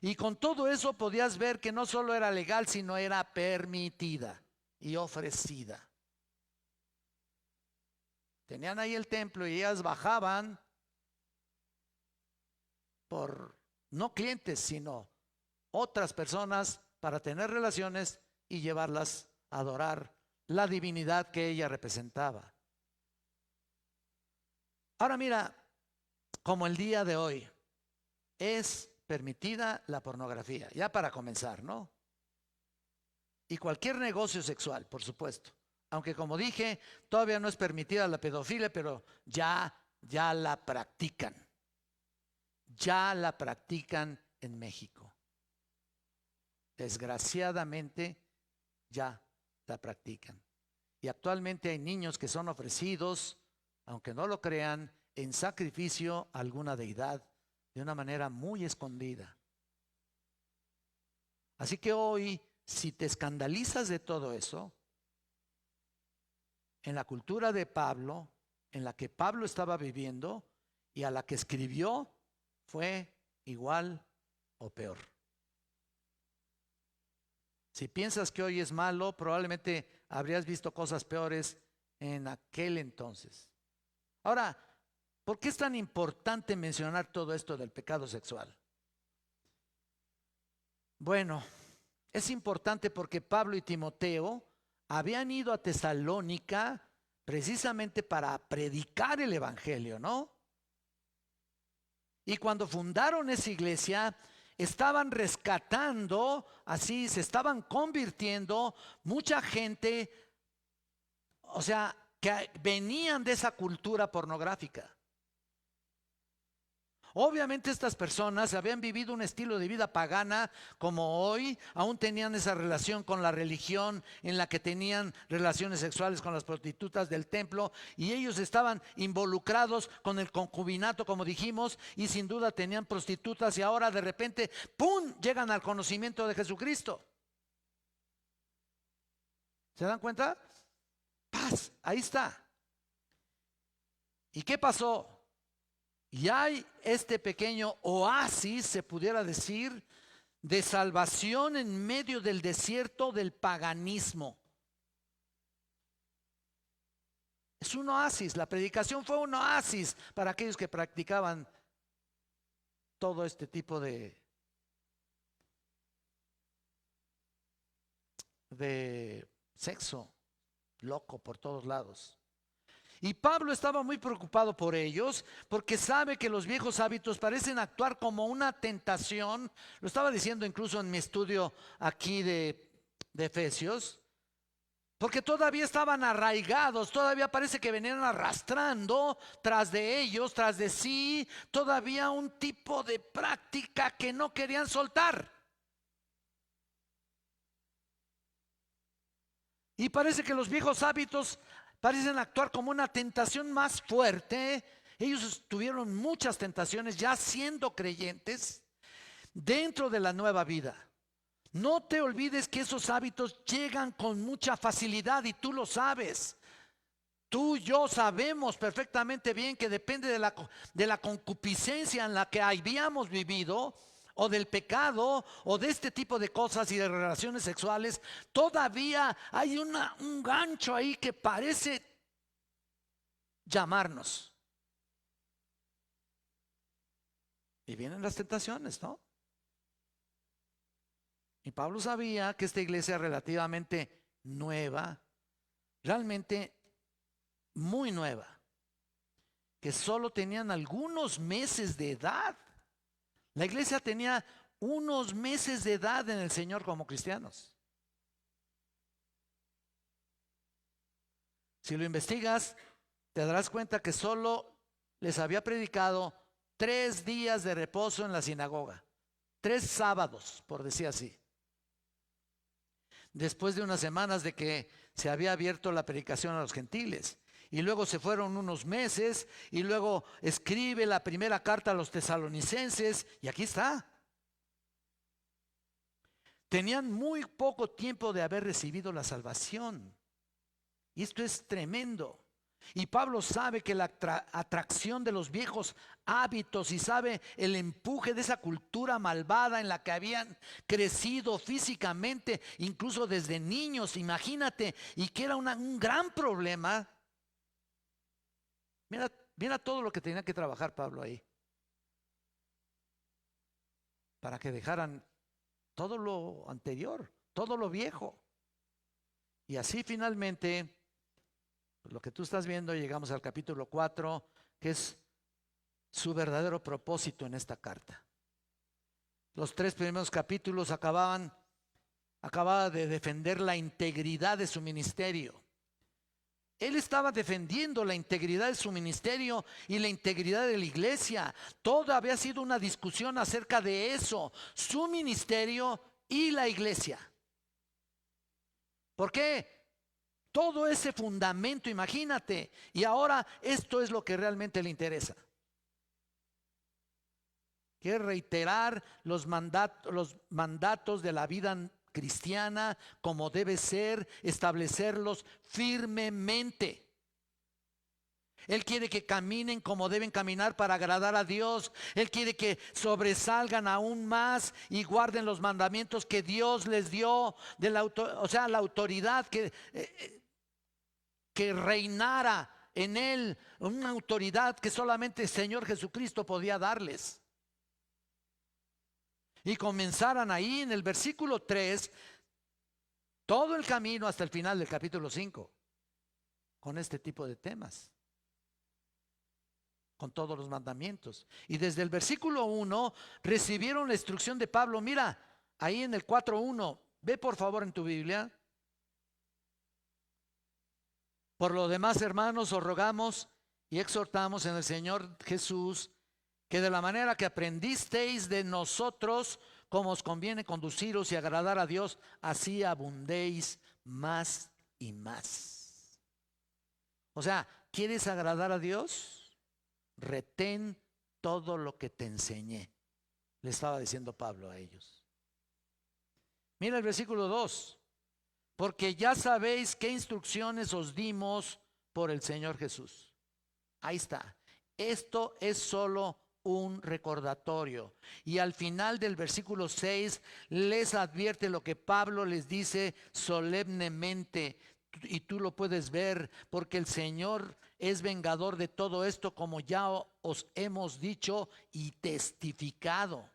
S4: y con todo eso podías ver que no solo era legal, sino era permitida y ofrecida. Tenían ahí el templo y ellas bajaban por no clientes, sino otras personas para tener relaciones y llevarlas a adorar la divinidad que ella representaba. Ahora mira, como el día de hoy es permitida la pornografía, ya para comenzar, ¿no? Y cualquier negocio sexual, por supuesto. Aunque como dije, todavía no es permitida la pedofilia, pero ya la practican. Ya la practican en México. Desgraciadamente, ya la practican. Y actualmente hay niños que son ofrecidos, aunque no lo crean, en sacrificio a alguna deidad de una manera muy escondida. Así que hoy, si te escandalizas de todo eso, en la cultura de Pablo, en la que Pablo estaba viviendo y a la que escribió, fue igual o peor. Si piensas que hoy es malo, probablemente habrías visto cosas peores en aquel entonces. Ahora, ¿por qué es tan importante mencionar todo esto del pecado sexual? Bueno, es importante porque Pablo y Timoteo habían ido a Tesalónica precisamente para predicar el evangelio, ¿no? Y cuando fundaron esa iglesia, estaban rescatando, así se estaban convirtiendo mucha gente, o sea, que venían de esa cultura pornográfica. Obviamente estas personas habían vivido un estilo de vida pagana como hoy, aún tenían esa relación con la religión en la que tenían relaciones sexuales con las prostitutas del templo y ellos estaban involucrados con el concubinato, como dijimos, y sin duda tenían prostitutas y ahora de repente, ¡pum!, llegan al conocimiento de Jesucristo. ¿Se dan cuenta? Paz, ahí está. ¿Y qué pasó? Y hay este pequeño oasis, se pudiera decir, de salvación en medio del desierto del paganismo. Es un oasis, la predicación fue un oasis para aquellos que practicaban todo este tipo de sexo loco por todos lados. Y Pablo estaba muy preocupado por ellos porque sabe que los viejos hábitos parecen actuar como una tentación. Lo estaba diciendo incluso en mi estudio aquí de Efesios. Porque todavía estaban arraigados, todavía parece que venían arrastrando tras de ellos, tras de sí, todavía un tipo de práctica que no querían soltar. Y parece que los viejos hábitos parecen actuar como una tentación más fuerte. Ellos tuvieron muchas tentaciones ya siendo creyentes dentro de la nueva vida. No te olvides que esos hábitos llegan con mucha facilidad y tú lo sabes. Tú y yo sabemos perfectamente bien que depende de la concupiscencia en la que habíamos vivido, o del pecado, o de este tipo de cosas y de relaciones sexuales. Todavía hay un gancho ahí que parece llamarnos. Y vienen las tentaciones, ¿no? Y Pablo sabía que esta iglesia relativamente nueva, realmente muy nueva, que solo tenían algunos meses de edad. La iglesia tenía unos meses de edad en el Señor como cristianos. Si lo investigas, te darás cuenta que solo les había predicado 3 días de reposo en la sinagoga, 3 sábados, por decir así. Después de unas semanas de que se había abierto la predicación a los gentiles. Y luego se fueron unos meses y luego escribe la primera carta a los tesalonicenses y aquí está. Tenían muy poco tiempo de haber recibido la salvación. Y esto es tremendo. Y Pablo sabe que la atracción de los viejos hábitos y sabe el empuje de esa cultura malvada en la que habían crecido físicamente, incluso desde niños, imagínate, y que era un gran problema. Mira todo lo que tenía que trabajar Pablo ahí, para que dejaran todo lo anterior, todo lo viejo. Y así finalmente, pues lo que tú estás viendo, llegamos al capítulo 4, que es su verdadero propósito en esta carta. Los 3 primeros capítulos acababa de defender la integridad de su ministerio. Él estaba defendiendo la integridad de su ministerio y la integridad de la iglesia. Todo había sido una discusión acerca de eso, su ministerio y la iglesia. ¿Por qué? Todo ese fundamento, imagínate. Y ahora esto es lo que realmente le interesa. Quiere reiterar los mandatos de la vida cristiana como debe ser, establecerlos firmemente. Él quiere que caminen como deben caminar para agradar a Dios. Él quiere que sobresalgan aún más y guarden los mandamientos que Dios les dio, la autoridad que reinara en él, una autoridad que solamente el Señor Jesucristo podía darles. Y comenzaran ahí en el versículo 3, todo el camino hasta el final del capítulo 5, con este tipo de temas, con todos los mandamientos. Y desde el versículo 1 recibieron la instrucción de Pablo. Mira, ahí en el 4:1, ve por favor en tu Biblia. Por lo demás, hermanos, os rogamos y exhortamos en el Señor Jesús que de la manera que aprendisteis de nosotros, como os conviene conduciros y agradar a Dios, así abundéis más y más. O sea, ¿quieres agradar a Dios? Retén todo lo que te enseñé, le estaba diciendo Pablo a ellos. Mira el versículo 2. Porque ya sabéis qué instrucciones os dimos por el Señor Jesús. Ahí está. Esto es solo un recordatorio. Y al final del versículo 6 les advierte lo que Pablo les dice solemnemente. Y tú lo puedes ver, porque el Señor es vengador de todo esto, como ya os hemos dicho y testificado.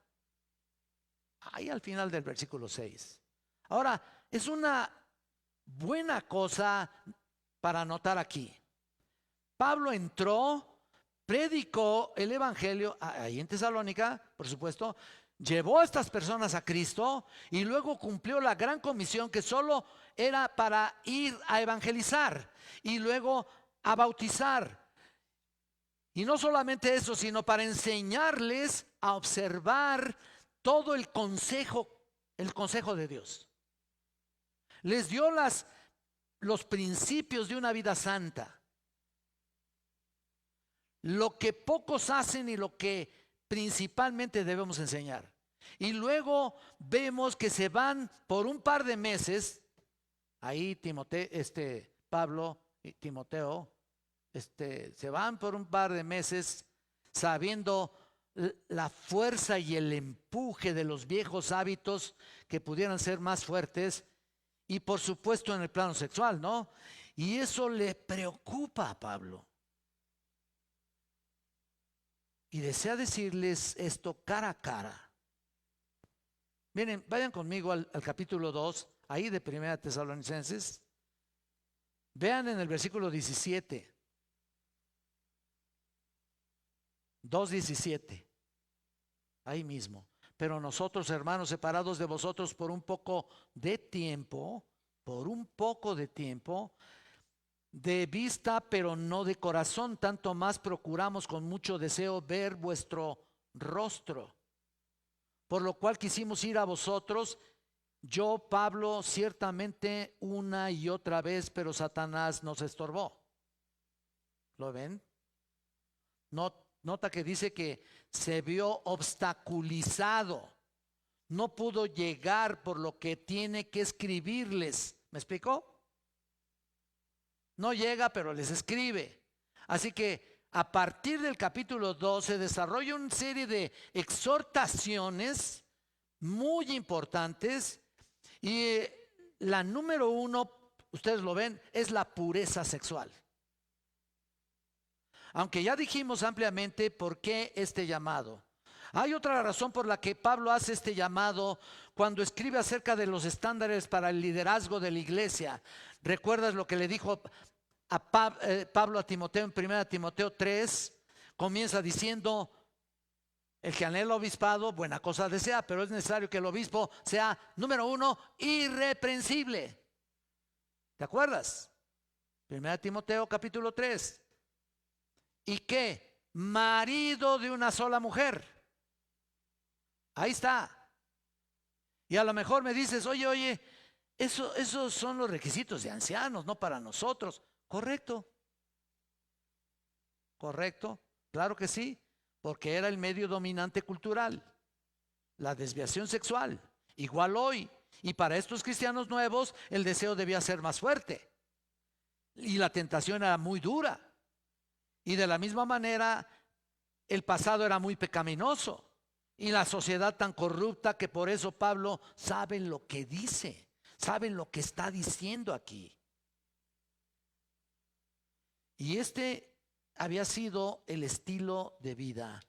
S4: Ahí al final del versículo 6. Ahora, es una buena cosa para anotar aquí. Pablo entró, predicó el evangelio ahí en Tesalónica, por supuesto, llevó a estas personas a Cristo y luego cumplió la gran comisión que solo era para ir a evangelizar y luego a bautizar. Y no solamente eso, sino para enseñarles a observar todo el consejo de Dios. Les dio los principios de una vida santa. Lo que pocos hacen y lo que principalmente debemos enseñar. Y luego vemos que se van por un par de meses. Ahí Pablo y Timoteo se van por un par de meses sabiendo la fuerza y el empuje de los viejos hábitos que pudieran ser más fuertes. Y por supuesto en el plano sexual, ¿no? Y eso le preocupa a Pablo. Y desea decirles esto cara a cara. Miren, vayan conmigo al capítulo 2, ahí de 1 Tesalonicenses. Vean en el versículo 17. 2:17. Ahí mismo. Pero nosotros, hermanos, separados de vosotros por un poco de tiempo, de vista, pero no de corazón, tanto más procuramos con mucho deseo ver vuestro rostro. Por lo cual quisimos ir a vosotros, yo, Pablo, ciertamente una y otra vez, pero Satanás nos estorbó. ¿Lo ven? Nota que dice que se vio obstaculizado. No pudo llegar por lo que tiene que escribirles. ¿Me explicó? No llega, pero les escribe. Así que a partir del capítulo 2 se desarrolla una serie de exhortaciones muy importantes y la número 1, ustedes lo ven, es la pureza sexual. Aunque ya dijimos ampliamente por qué este llamado. Hay otra razón por la que Pablo hace este llamado cuando escribe acerca de los estándares para el liderazgo de la iglesia. ¿Recuerdas lo que le dijo a Pablo a Timoteo en 1 Timoteo 3? Comienza diciendo: el que anhela obispado, buena cosa desea, pero es necesario que el obispo sea, número 1, irreprensible. ¿Te acuerdas? 1 Timoteo capítulo 3. ¿Y qué? Marido de una sola mujer. Ahí está. Y a lo mejor me dices: oye, esos son los requisitos de ancianos, no para nosotros. Correcto. Correcto. Claro que sí, porque era el medio dominante cultural. La desviación sexual. Igual hoy. Y para estos cristianos nuevos, el deseo debía ser más fuerte. Y la tentación era muy dura. Y de la misma manera, el pasado era muy pecaminoso. Y la sociedad tan corrupta que por eso Pablo sabe lo que dice, sabe lo que está diciendo aquí. Y este había sido el estilo de vida.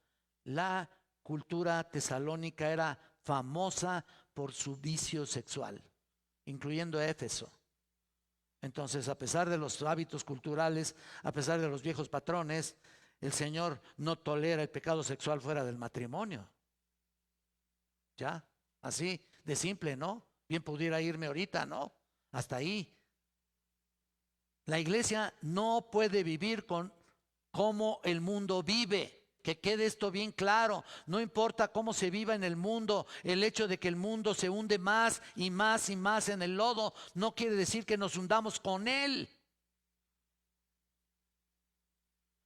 S4: La cultura tesalónica era famosa por su vicio sexual, incluyendo Éfeso. Entonces, a pesar de los hábitos culturales, a pesar de los viejos patrones, el Señor no tolera el pecado sexual fuera del matrimonio. Ya, así de simple, ¿no? Bien pudiera irme ahorita, ¿no? Hasta ahí. La iglesia no puede vivir como el mundo vive. Que quede esto bien claro. No importa cómo se viva en el mundo, el hecho de que el mundo se hunde más y más y más en el lodo no quiere decir que nos hundamos con él.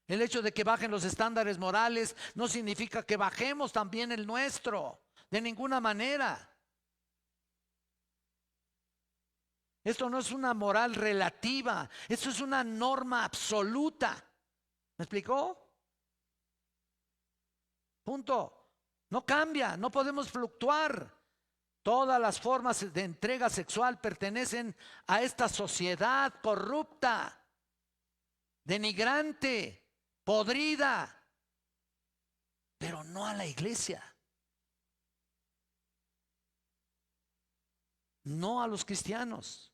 S4: El hecho de que bajen los estándares morales no significa que bajemos también el nuestro. De ninguna manera. Esto no es una moral relativa. Esto es una norma absoluta. ¿Me explicó? Punto. No cambia, no podemos fluctuar. Todas las formas de entrega sexual pertenecen a esta sociedad corrupta, denigrante, podrida, pero no a la iglesia. No a los cristianos.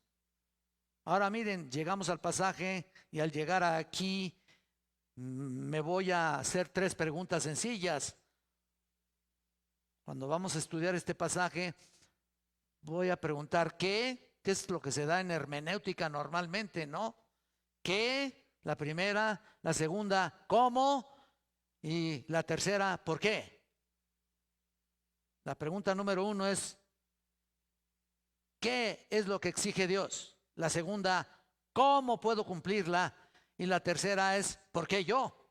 S4: Ahora miren, llegamos al pasaje y al llegar aquí me voy a hacer 3 preguntas sencillas. Cuando vamos a estudiar este pasaje, voy a preguntar ¿qué es lo que se da en hermenéutica normalmente, ¿no? ¿Qué? La primera, la segunda, ¿cómo? Y la tercera, ¿por qué? La pregunta número 1 es ¿qué es lo que exige Dios? La segunda, ¿cómo puedo cumplirla? Y la tercera es ¿por qué yo?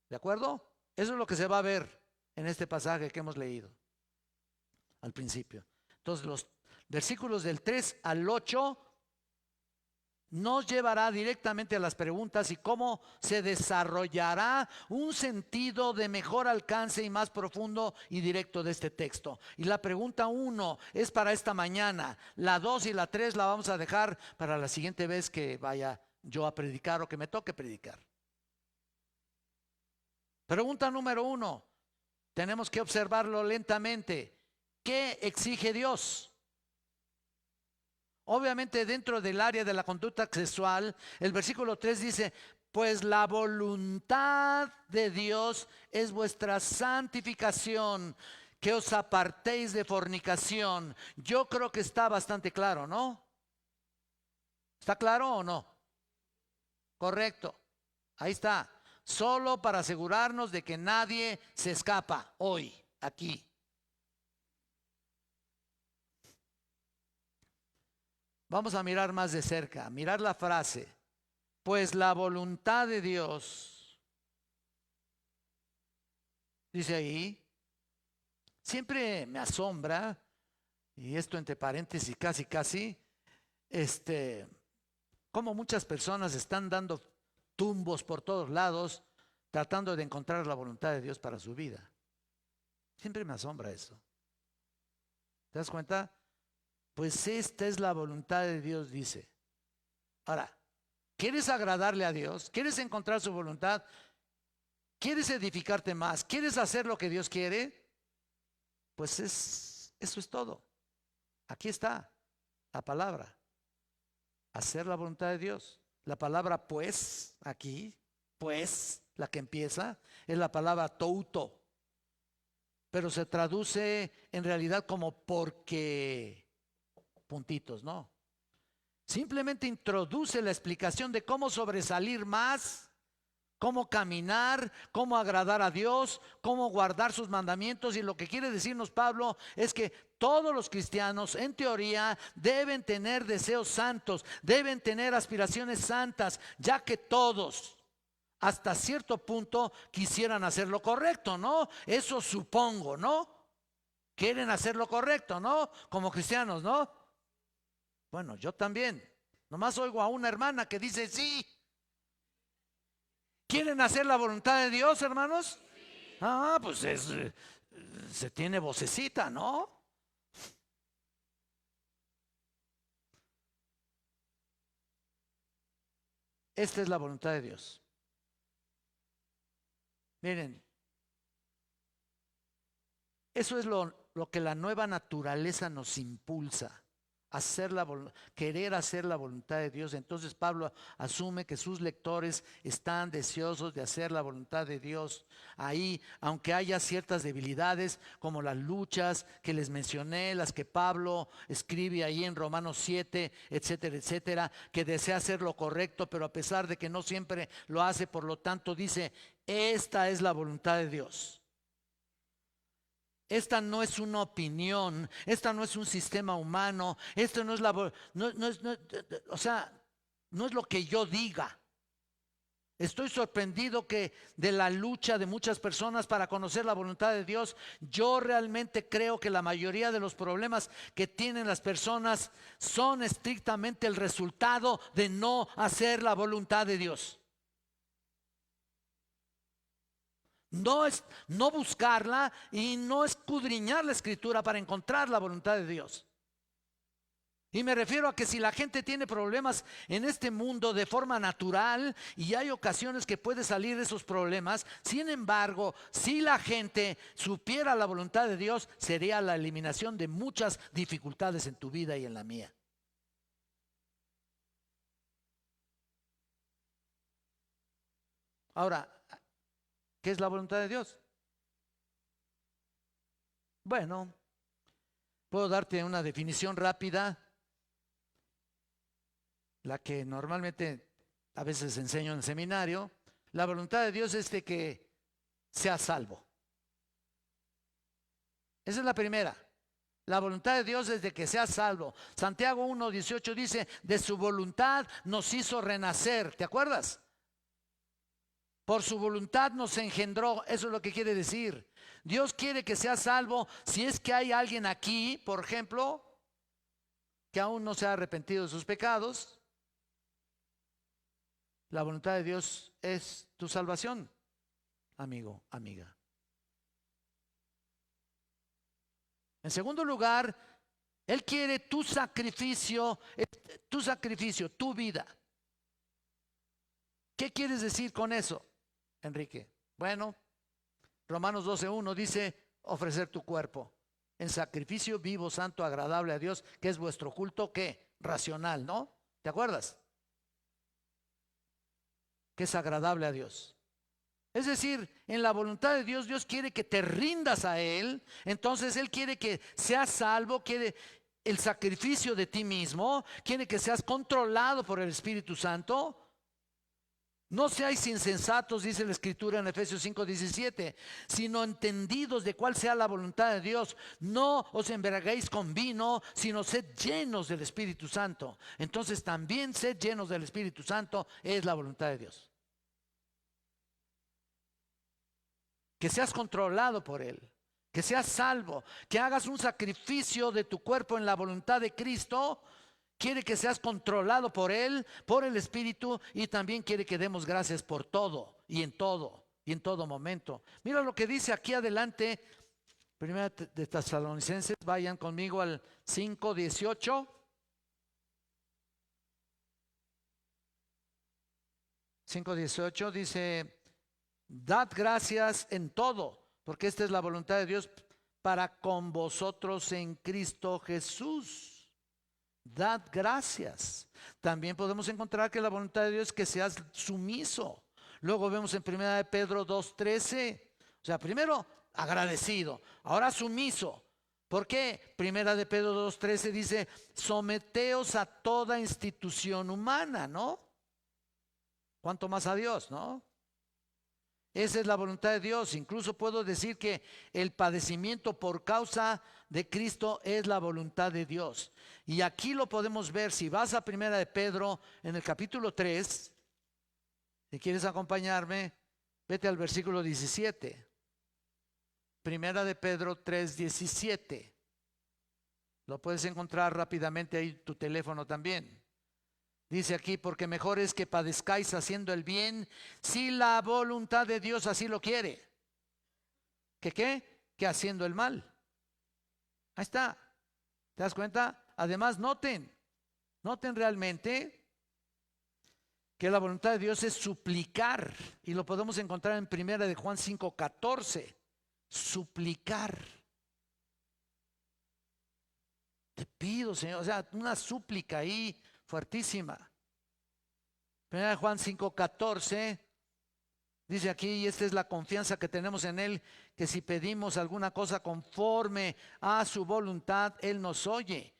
S4: ¿De acuerdo? Eso es lo que se va a ver en este pasaje que hemos leído al principio. Entonces los versículos del 3 al 8 nos llevará directamente a las preguntas y cómo se desarrollará un sentido de mejor alcance y más profundo y directo de este texto. Y la pregunta 1 es para esta mañana. La 2 y la 3 la vamos a dejar para la siguiente vez que vaya yo a predicar o que me toque predicar. Pregunta número 1. Tenemos que observarlo lentamente. ¿Qué exige Dios? Obviamente dentro del área de la conducta sexual, el versículo 3 dice, pues la voluntad de Dios es vuestra santificación, que os apartéis de fornicación. Yo creo que está bastante claro, ¿no? ¿Está claro o no? Correcto. Ahí está. Solo para asegurarnos de que nadie se escapa hoy, aquí. Vamos a mirar más de cerca, mirar la frase. Pues la voluntad de Dios, dice ahí, siempre me asombra, y esto entre paréntesis casi, como muchas personas están dando tumbos por todos lados, tratando de encontrar la voluntad de Dios para su vida. Siempre me asombra eso. ¿Te das cuenta? Pues esta es la voluntad de Dios, dice. Ahora, ¿quieres agradarle a Dios? ¿Quieres encontrar su voluntad? ¿Quieres edificarte más? ¿Quieres hacer lo que Dios quiere? Pues eso es todo. Aquí está la palabra. Hacer la voluntad de Dios. La palabra pues, aquí, pues, la que empieza, es la palabra touto. Pero se traduce en realidad como porque, puntitos, ¿no? Simplemente introduce la explicación de cómo sobresalir más, cómo caminar, cómo agradar a Dios, cómo guardar sus mandamientos. Y lo que quiere decirnos Pablo es que todos los cristianos, en teoría, deben tener deseos santos, deben tener aspiraciones santas, ya que todos, hasta cierto punto, quisieran hacer lo correcto, ¿no? Eso supongo, ¿no? Quieren hacer lo correcto, ¿no? Como cristianos, ¿no? Bueno, yo también. Nomás oigo a una hermana que dice sí. ¿Quieren hacer la voluntad de Dios, hermanos? Ah, pues se tiene vocecita, ¿no? Esta es la voluntad de Dios. Miren, eso es lo que la nueva naturaleza nos impulsa. Querer hacer la voluntad de Dios. Entonces Pablo asume que sus lectores están deseosos de hacer la voluntad de Dios. Ahí, aunque haya ciertas debilidades como las luchas que les mencioné, las que Pablo escribe ahí en Romanos 7, etcétera, etcétera, que desea hacer lo correcto, pero a pesar de que no siempre lo hace, por lo tanto dice, esta es la voluntad de Dios. Esta no es una opinión, esta no es un sistema humano, esto no es no es lo que yo diga. Estoy sorprendido que de la lucha de muchas personas para conocer la voluntad de Dios. Yo realmente creo que la mayoría de los problemas que tienen las personas son estrictamente el resultado de no hacer la voluntad de Dios. No es no buscarla y no escudriñar la escritura para encontrar la voluntad de Dios. Y me refiero a que si la gente tiene problemas en este mundo de forma natural, y hay ocasiones que puede salir de esos problemas, sin embargo, si la gente supiera la voluntad de Dios, sería la eliminación de muchas dificultades en tu vida y en la mía. Ahora, ¿qué es la voluntad de Dios? Bueno, puedo darte una definición rápida, la que normalmente a veces enseño en el seminario. La voluntad de Dios es de que seas salvo. Esa es la primera. La voluntad de Dios es de que seas salvo. Santiago 1:18 dice, de su voluntad nos hizo renacer. ¿Te acuerdas? Por su voluntad nos engendró. Eso es lo que quiere decir. Dios quiere que seas salvo. Si es que hay alguien aquí, por ejemplo, que aún no se ha arrepentido de sus pecados, la voluntad de Dios es tu salvación, amigo, amiga. En segundo lugar, Él quiere tu sacrificio, tu vida. ¿Qué quieres decir con eso, Enrique? Bueno, Romanos 12:1 dice, ofrecer tu cuerpo en sacrificio vivo, santo, agradable a Dios, que es vuestro culto, ¿qué? Racional, ¿no? ¿Te acuerdas? Que es agradable a Dios. Es decir, en la voluntad de Dios, Dios quiere que te rindas a Él. Entonces Él quiere que seas salvo, quiere el sacrificio de ti mismo, quiere que seas controlado por el Espíritu Santo. No seáis insensatos, dice la Escritura en Efesios 5:17, sino entendidos de cuál sea la voluntad de Dios. No os embriaguéis con vino, sino sed llenos del Espíritu Santo. Entonces también sed llenos del Espíritu Santo es la voluntad de Dios. Que seas controlado por Él, que seas salvo, que hagas un sacrificio de tu cuerpo en la voluntad de Cristo quiere que seas controlado por Él, por el Espíritu, y también quiere que demos gracias por todo y en todo momento. Mira lo que dice aquí adelante, Primera de Tesalonicenses, vayan conmigo al 5:18. 5:18 dice: dad gracias en todo, porque esta es la voluntad de Dios para con vosotros en Cristo Jesús. Dad gracias. También podemos encontrar que la voluntad de Dios es que seas sumiso. Luego vemos en 1 de Pedro 2:13. O sea, primero agradecido, ahora sumiso. ¿Por qué? 1 de Pedro 2:13 dice: someteos a toda institución humana, ¿no? ¿Cuánto más a Dios, no? Esa es la voluntad de Dios. Incluso puedo decir que el padecimiento por causa de Cristo es la voluntad de Dios. Y aquí lo podemos ver. Si vas a 1 de Pedro en el capítulo 3, si quieres acompañarme, vete al versículo 17. 1 de Pedro 3:17. Lo puedes encontrar rápidamente ahí en tu teléfono también. Dice aquí: porque mejor es que padezcáis haciendo el bien, si la voluntad de Dios así lo quiere, ¿que qué? Que haciendo el mal. Ahí está. ¿Te das cuenta? Además, noten realmente que la voluntad de Dios es suplicar, y lo podemos encontrar en 1 de Juan 5:14. Suplicar. Te pido, Señor, o sea, una súplica ahí fuertísima. 1 de Juan 5:14 dice aquí: y esta es la confianza que tenemos en Él, que si pedimos alguna cosa conforme a su voluntad, Él nos oye.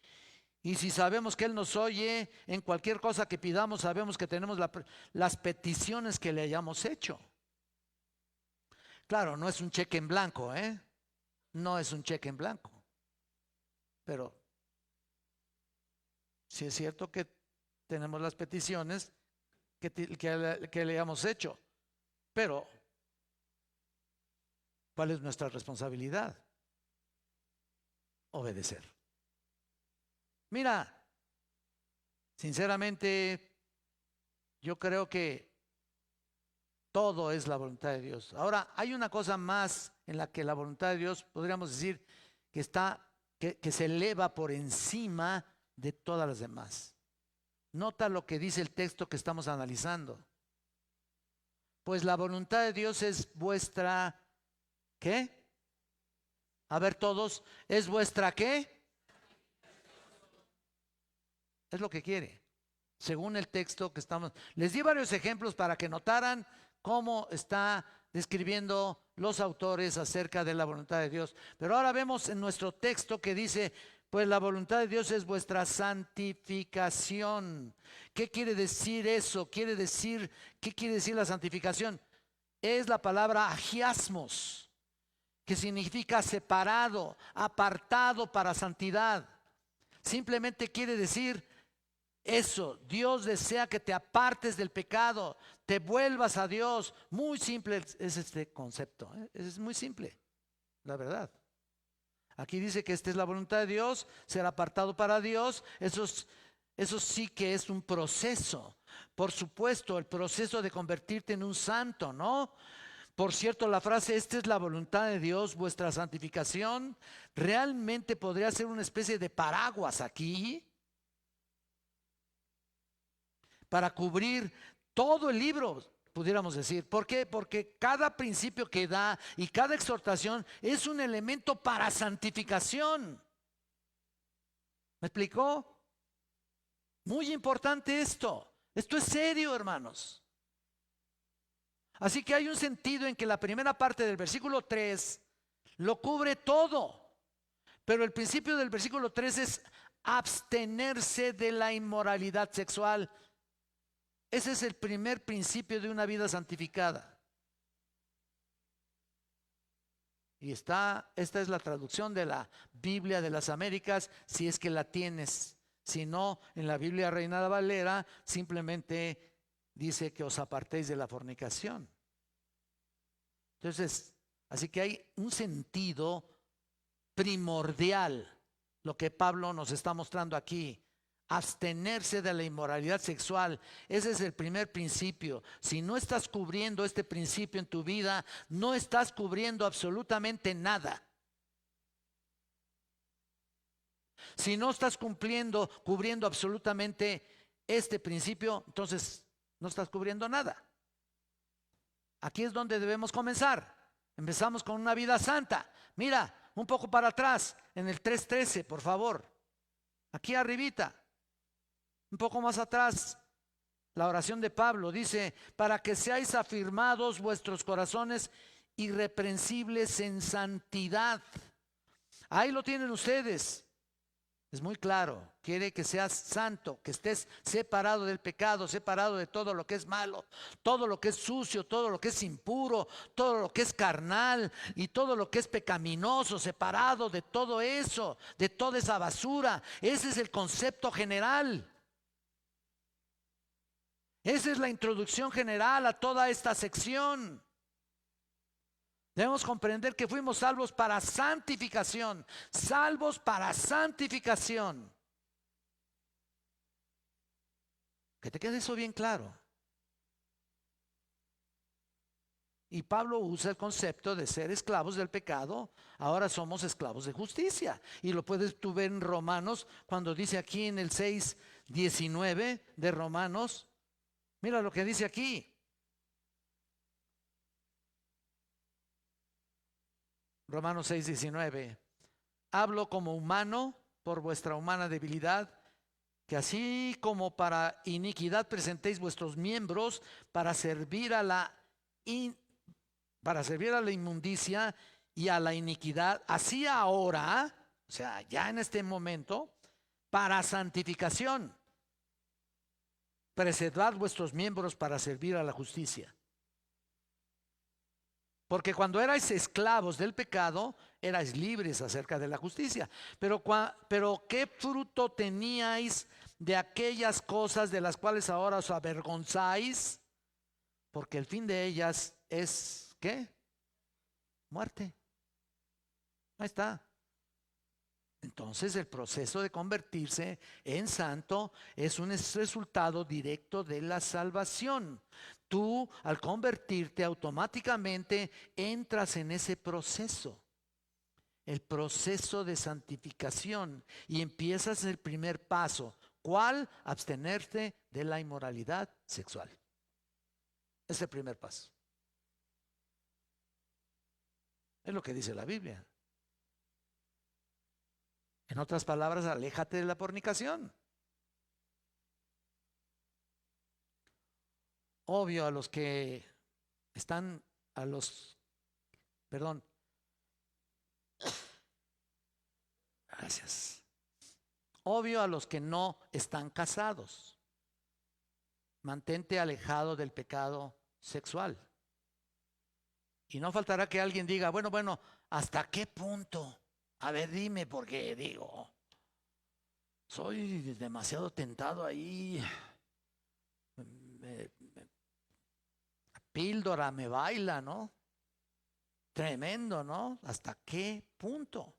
S4: Y si sabemos que Él nos oye, en cualquier cosa que pidamos, sabemos que tenemos las peticiones que le hayamos hecho. Claro, no es un cheque en blanco, no es un cheque en blanco. Pero sí es cierto que tenemos las peticiones que le hayamos hecho. Pero, ¿cuál es nuestra responsabilidad? Obedecer. Mira, sinceramente, yo creo que todo es la voluntad de Dios. Ahora, hay una cosa más en la que la voluntad de Dios, podríamos decir, que se eleva por encima de todas las demás. Nota lo que dice el texto que estamos analizando. Pues la voluntad de Dios es vuestra, ¿qué? A ver todos, ¿es vuestra qué? Es lo que quiere, según el texto que estamos. Les di varios ejemplos para que notaran cómo está describiendo los autores acerca de la voluntad de Dios. Pero ahora vemos en nuestro texto que dice: pues la voluntad de Dios es vuestra santificación. ¿Qué quiere decir eso? ¿Qué quiere decir la santificación? Es la palabra agiasmos, que significa separado, apartado para santidad. Simplemente quiere decir eso. Dios desea que te apartes del pecado, te vuelvas a Dios. Muy simple es este concepto, es muy simple, la verdad. Aquí dice que esta es la voluntad de Dios, ser apartado para Dios. Eso sí que es un proceso. Por supuesto, el proceso de convertirte en un santo, ¿no? Por cierto, la frase "esta es la voluntad de Dios, vuestra santificación", realmente podría ser una especie de paraguas aquí para cubrir todo el libro, pudiéramos decir. ¿Por qué? Porque cada principio que da y cada exhortación es un elemento para santificación. ¿Me explicó? Muy importante esto. Esto es serio, hermanos. Así que hay un sentido en que la primera parte del versículo 3 lo cubre todo. Pero el principio del versículo 3 es abstenerse de la inmoralidad sexual. Ese es el primer principio de una vida santificada. Y esta es la traducción de la Biblia de las Américas, si es que la tienes. Si no, en la Biblia Reina Valera simplemente dice que os apartéis de la fornicación. Entonces, así que hay un sentido primordial, lo que Pablo nos está mostrando aquí. abstenerse de la inmoralidad sexual. Ese es el primer principio. Si no estás cubriendo este principio en tu vida, no estás cubriendo absolutamente nada. Si no estás cubriendo absolutamente este principio, entonces no estás cubriendo nada. Aquí es donde debemos comenzar. Empezamos con una vida santa. Mira, un poco para atrás, en el 3:13, por favor. Aquí arribita. Un poco más atrás, la oración de Pablo dice: para que seáis afirmados vuestros corazones irreprensibles en santidad. Ahí lo tienen ustedes. Es muy claro, quiere que seas santo, que estés separado del pecado, separado de todo lo que es malo, todo lo que es sucio, todo lo que es impuro, todo lo que es carnal y todo lo que es pecaminoso, separado de todo eso, de toda esa basura. Ese es el concepto general. Esa es la introducción general a toda esta sección. Debemos comprender que fuimos salvos para santificación. Salvos para santificación. Que te quede eso bien claro. Y Pablo usa el concepto de ser esclavos del pecado. Ahora somos esclavos de justicia. Y lo puedes tú ver en Romanos, cuando dice aquí en el 6:19 de Romanos. Mira lo que dice aquí. Romanos 6:19. Hablo como humano por vuestra humana debilidad, que así como para iniquidad presentéis vuestros miembros para servir a la inmundicia y a la iniquidad, así ahora, o sea, ya en este momento, para santificación, preservad vuestros miembros para servir a la justicia. Porque cuando erais esclavos del pecado, erais libres acerca de la justicia. Pero ¿qué fruto teníais de aquellas cosas de las cuales ahora os avergonzáis? Porque el fin de ellas es, ¿qué? Muerte. Ahí está. Entonces el proceso de convertirse en santo es un resultado directo de la salvación. Tú, al convertirte, automáticamente entras en ese proceso, el proceso de santificación, y empiezas el primer paso. ¿Cuál? Abstenerte de la inmoralidad sexual. Es el primer paso. Es lo que dice la Biblia. En otras palabras, aléjate de la fornicación. Obvio a los que están, gracias. Obvio a los que no están casados. Mantente alejado del pecado sexual. Y no faltará que alguien diga, bueno, ¿hasta qué punto? A ver, dime, porque digo, soy demasiado tentado ahí. La píldora me baila, ¿no? Tremendo, ¿no? ¿Hasta qué punto?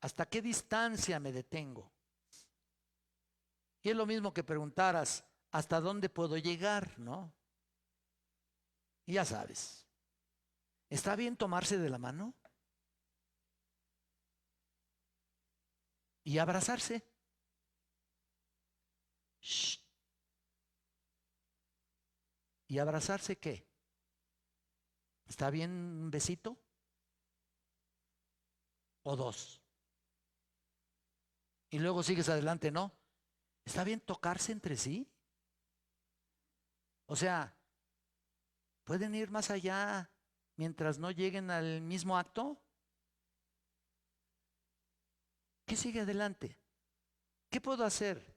S4: ¿Hasta qué distancia me detengo? Y es lo mismo que preguntaras, ¿hasta dónde puedo llegar, no? Y ya sabes, ¿está bien tomarse de la mano? Y abrazarse. Shh. ¿Y abrazarse qué? ¿Está bien un besito? ¿O dos? Y luego sigues adelante, ¿no? ¿Está bien tocarse entre sí? O sea, ¿pueden ir más allá mientras no lleguen al mismo acto? ¿Qué sigue adelante? ¿Qué puedo hacer?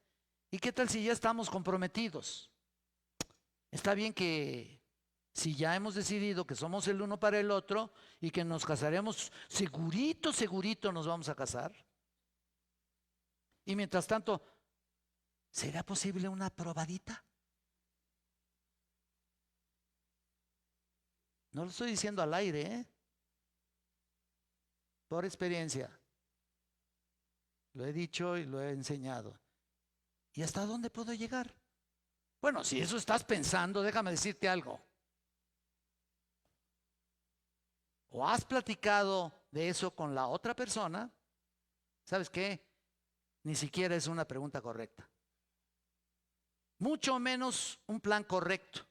S4: ¿Y qué tal si ya estamos comprometidos? Está bien que si ya hemos decidido que somos el uno para el otro y que nos casaremos, segurito nos vamos a casar. Y mientras tanto, ¿será posible una probadita? No lo estoy diciendo al aire, ¿eh? Por experiencia. Lo he dicho y lo he enseñado. ¿Y hasta dónde puedo llegar? Bueno, si eso estás pensando, déjame decirte algo. O has platicado de eso con la otra persona, ¿sabes qué? Ni siquiera es una pregunta correcta. Mucho menos un plan correcto.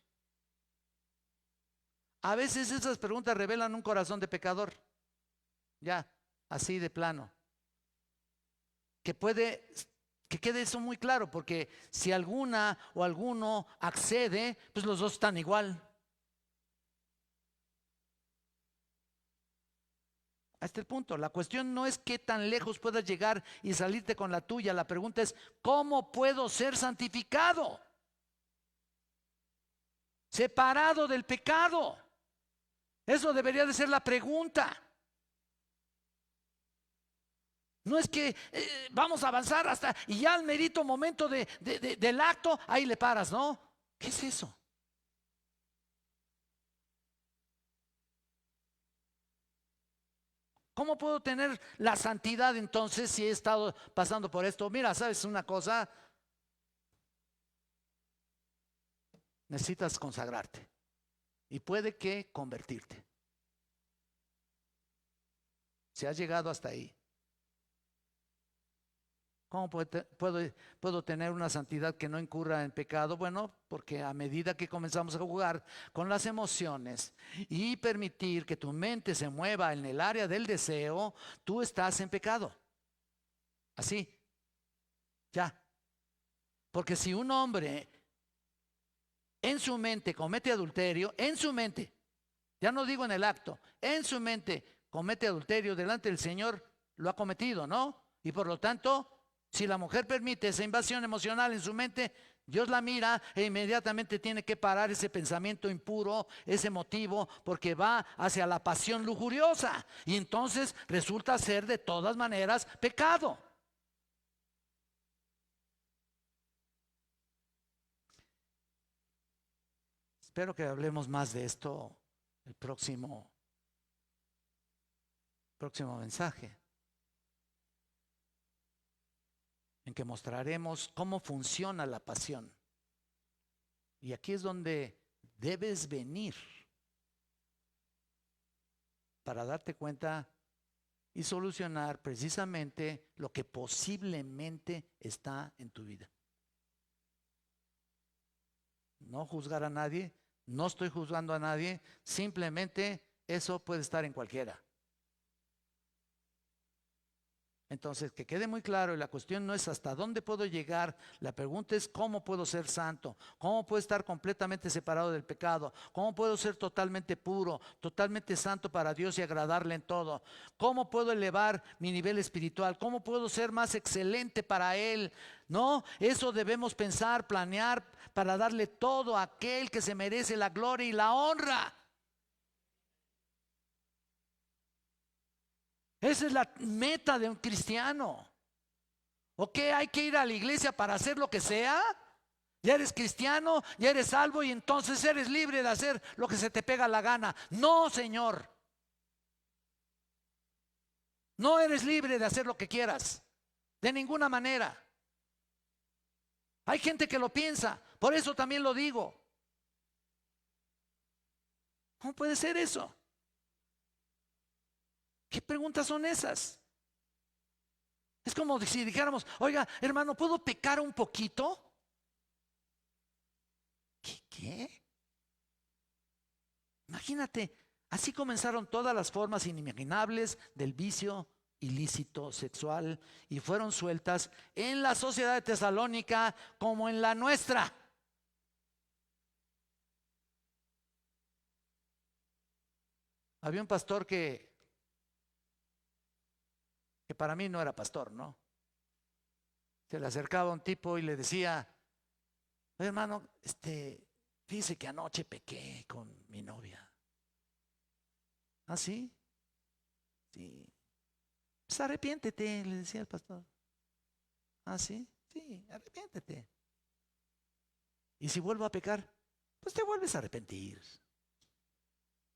S4: A veces esas preguntas revelan un corazón de pecador. Ya, así de plano. Que quede eso muy claro, porque si alguna o alguno accede, pues los dos están igual. Hasta el punto. La cuestión no es qué tan lejos puedas llegar y salirte con la tuya. La pregunta es, ¿cómo puedo ser santificado? Separado del pecado. Eso debería de ser la pregunta. No es que vamos a avanzar hasta y ya al merito momento del acto, ahí le paras, ¿no? ¿Qué es eso? ¿Cómo puedo tener la santidad entonces si he estado pasando por esto? Mira, ¿sabes una cosa? Necesitas consagrarte y puede que convertirte. Si has llegado hasta ahí. ¿Cómo puedo tener una santidad que no incurra en pecado? Bueno, porque a medida que comenzamos a jugar con las emociones y permitir que tu mente se mueva en el área del deseo, tú estás en pecado. Así. Ya. Porque si un hombre en su mente comete adulterio, en su mente, ya no digo en el acto, en su mente comete adulterio delante del Señor, lo ha cometido, ¿no? Y por lo tanto, si la mujer permite esa invasión emocional en su mente, Dios la mira e inmediatamente tiene que parar ese pensamiento impuro, ese motivo, porque va hacia la pasión lujuriosa. Y entonces resulta ser de todas maneras pecado. Espero que hablemos más de esto el próximo mensaje, en que mostraremos cómo funciona la pasión. Y aquí es donde debes venir para darte cuenta y solucionar precisamente lo que posiblemente está en tu vida. No juzgar a nadie, no estoy juzgando a nadie, simplemente eso puede estar en cualquiera. Entonces, que quede muy claro, y la cuestión no es hasta dónde puedo llegar, la pregunta es cómo puedo ser santo, cómo puedo estar completamente separado del pecado, cómo puedo ser totalmente puro, totalmente santo para Dios y agradarle en todo, cómo puedo elevar mi nivel espiritual, cómo puedo ser más excelente para Él. No, eso debemos pensar, planear para darle todo a aquel que se merece la gloria y la honra. Esa es la meta de un cristiano. ¿O qué? ¿Hay que ir a la iglesia para hacer lo que sea? Ya eres cristiano, ya eres salvo y entonces eres libre de hacer lo que se te pega la gana. No, Señor. No eres libre de hacer lo que quieras. De ninguna manera. Hay gente que lo piensa. Por eso también lo digo. ¿Cómo puede ser eso? ¿Qué preguntas son esas? Es como si dijéramos, oiga, hermano, ¿puedo pecar un poquito? ¿Qué? Imagínate, así comenzaron todas las formas inimaginables del vicio ilícito sexual y fueron sueltas en la sociedad de Tesalónica como en la nuestra. Había un pastor que para mí no era pastor, ¿no? Se le acercaba un tipo y le decía, hermano, fíjese que anoche pequé con mi novia. ¿Ah, sí? Sí. Pues arrepiéntete, le decía el pastor. ¿Ah, sí? Sí, arrepiéntete. Y si vuelvo a pecar, pues te vuelves a arrepentir.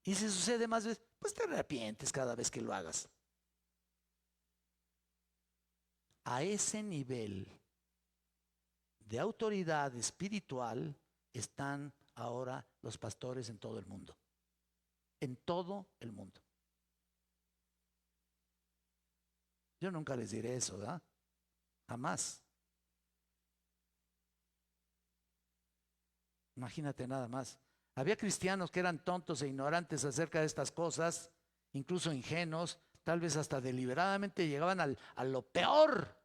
S4: Y si sucede más veces, pues te arrepientes cada vez que lo hagas. A ese nivel de autoridad espiritual están ahora los pastores en todo el mundo. En todo el mundo. Yo nunca les diré eso, ¿verdad? Jamás. Imagínate nada más. Había cristianos que eran tontos e ignorantes acerca de estas cosas, incluso ingenuos, tal vez hasta deliberadamente llegaban a lo peor.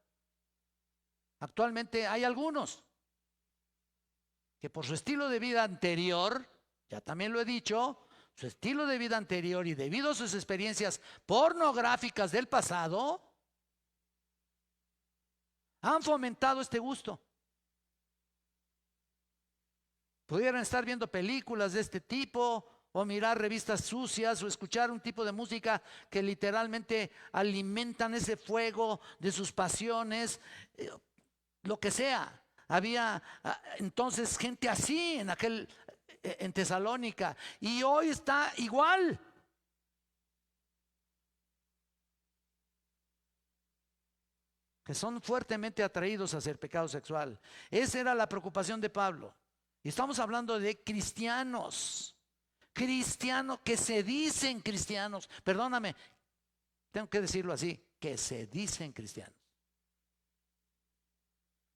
S4: Actualmente hay algunos que por su estilo de vida anterior, ya también lo he dicho, su estilo de vida anterior y debido a sus experiencias pornográficas del pasado, han fomentado este gusto. Pudieran estar viendo películas de este tipo o mirar revistas sucias o escuchar un tipo de música que literalmente alimentan ese fuego de sus pasiones, lo que sea. Había entonces gente así en Tesalónica y hoy está igual. Que son fuertemente atraídos hacia el pecado sexual. Esa era la preocupación de Pablo. Y estamos hablando de cristianos que se dicen cristianos. Perdóname, tengo que decirlo así, que se dicen cristianos.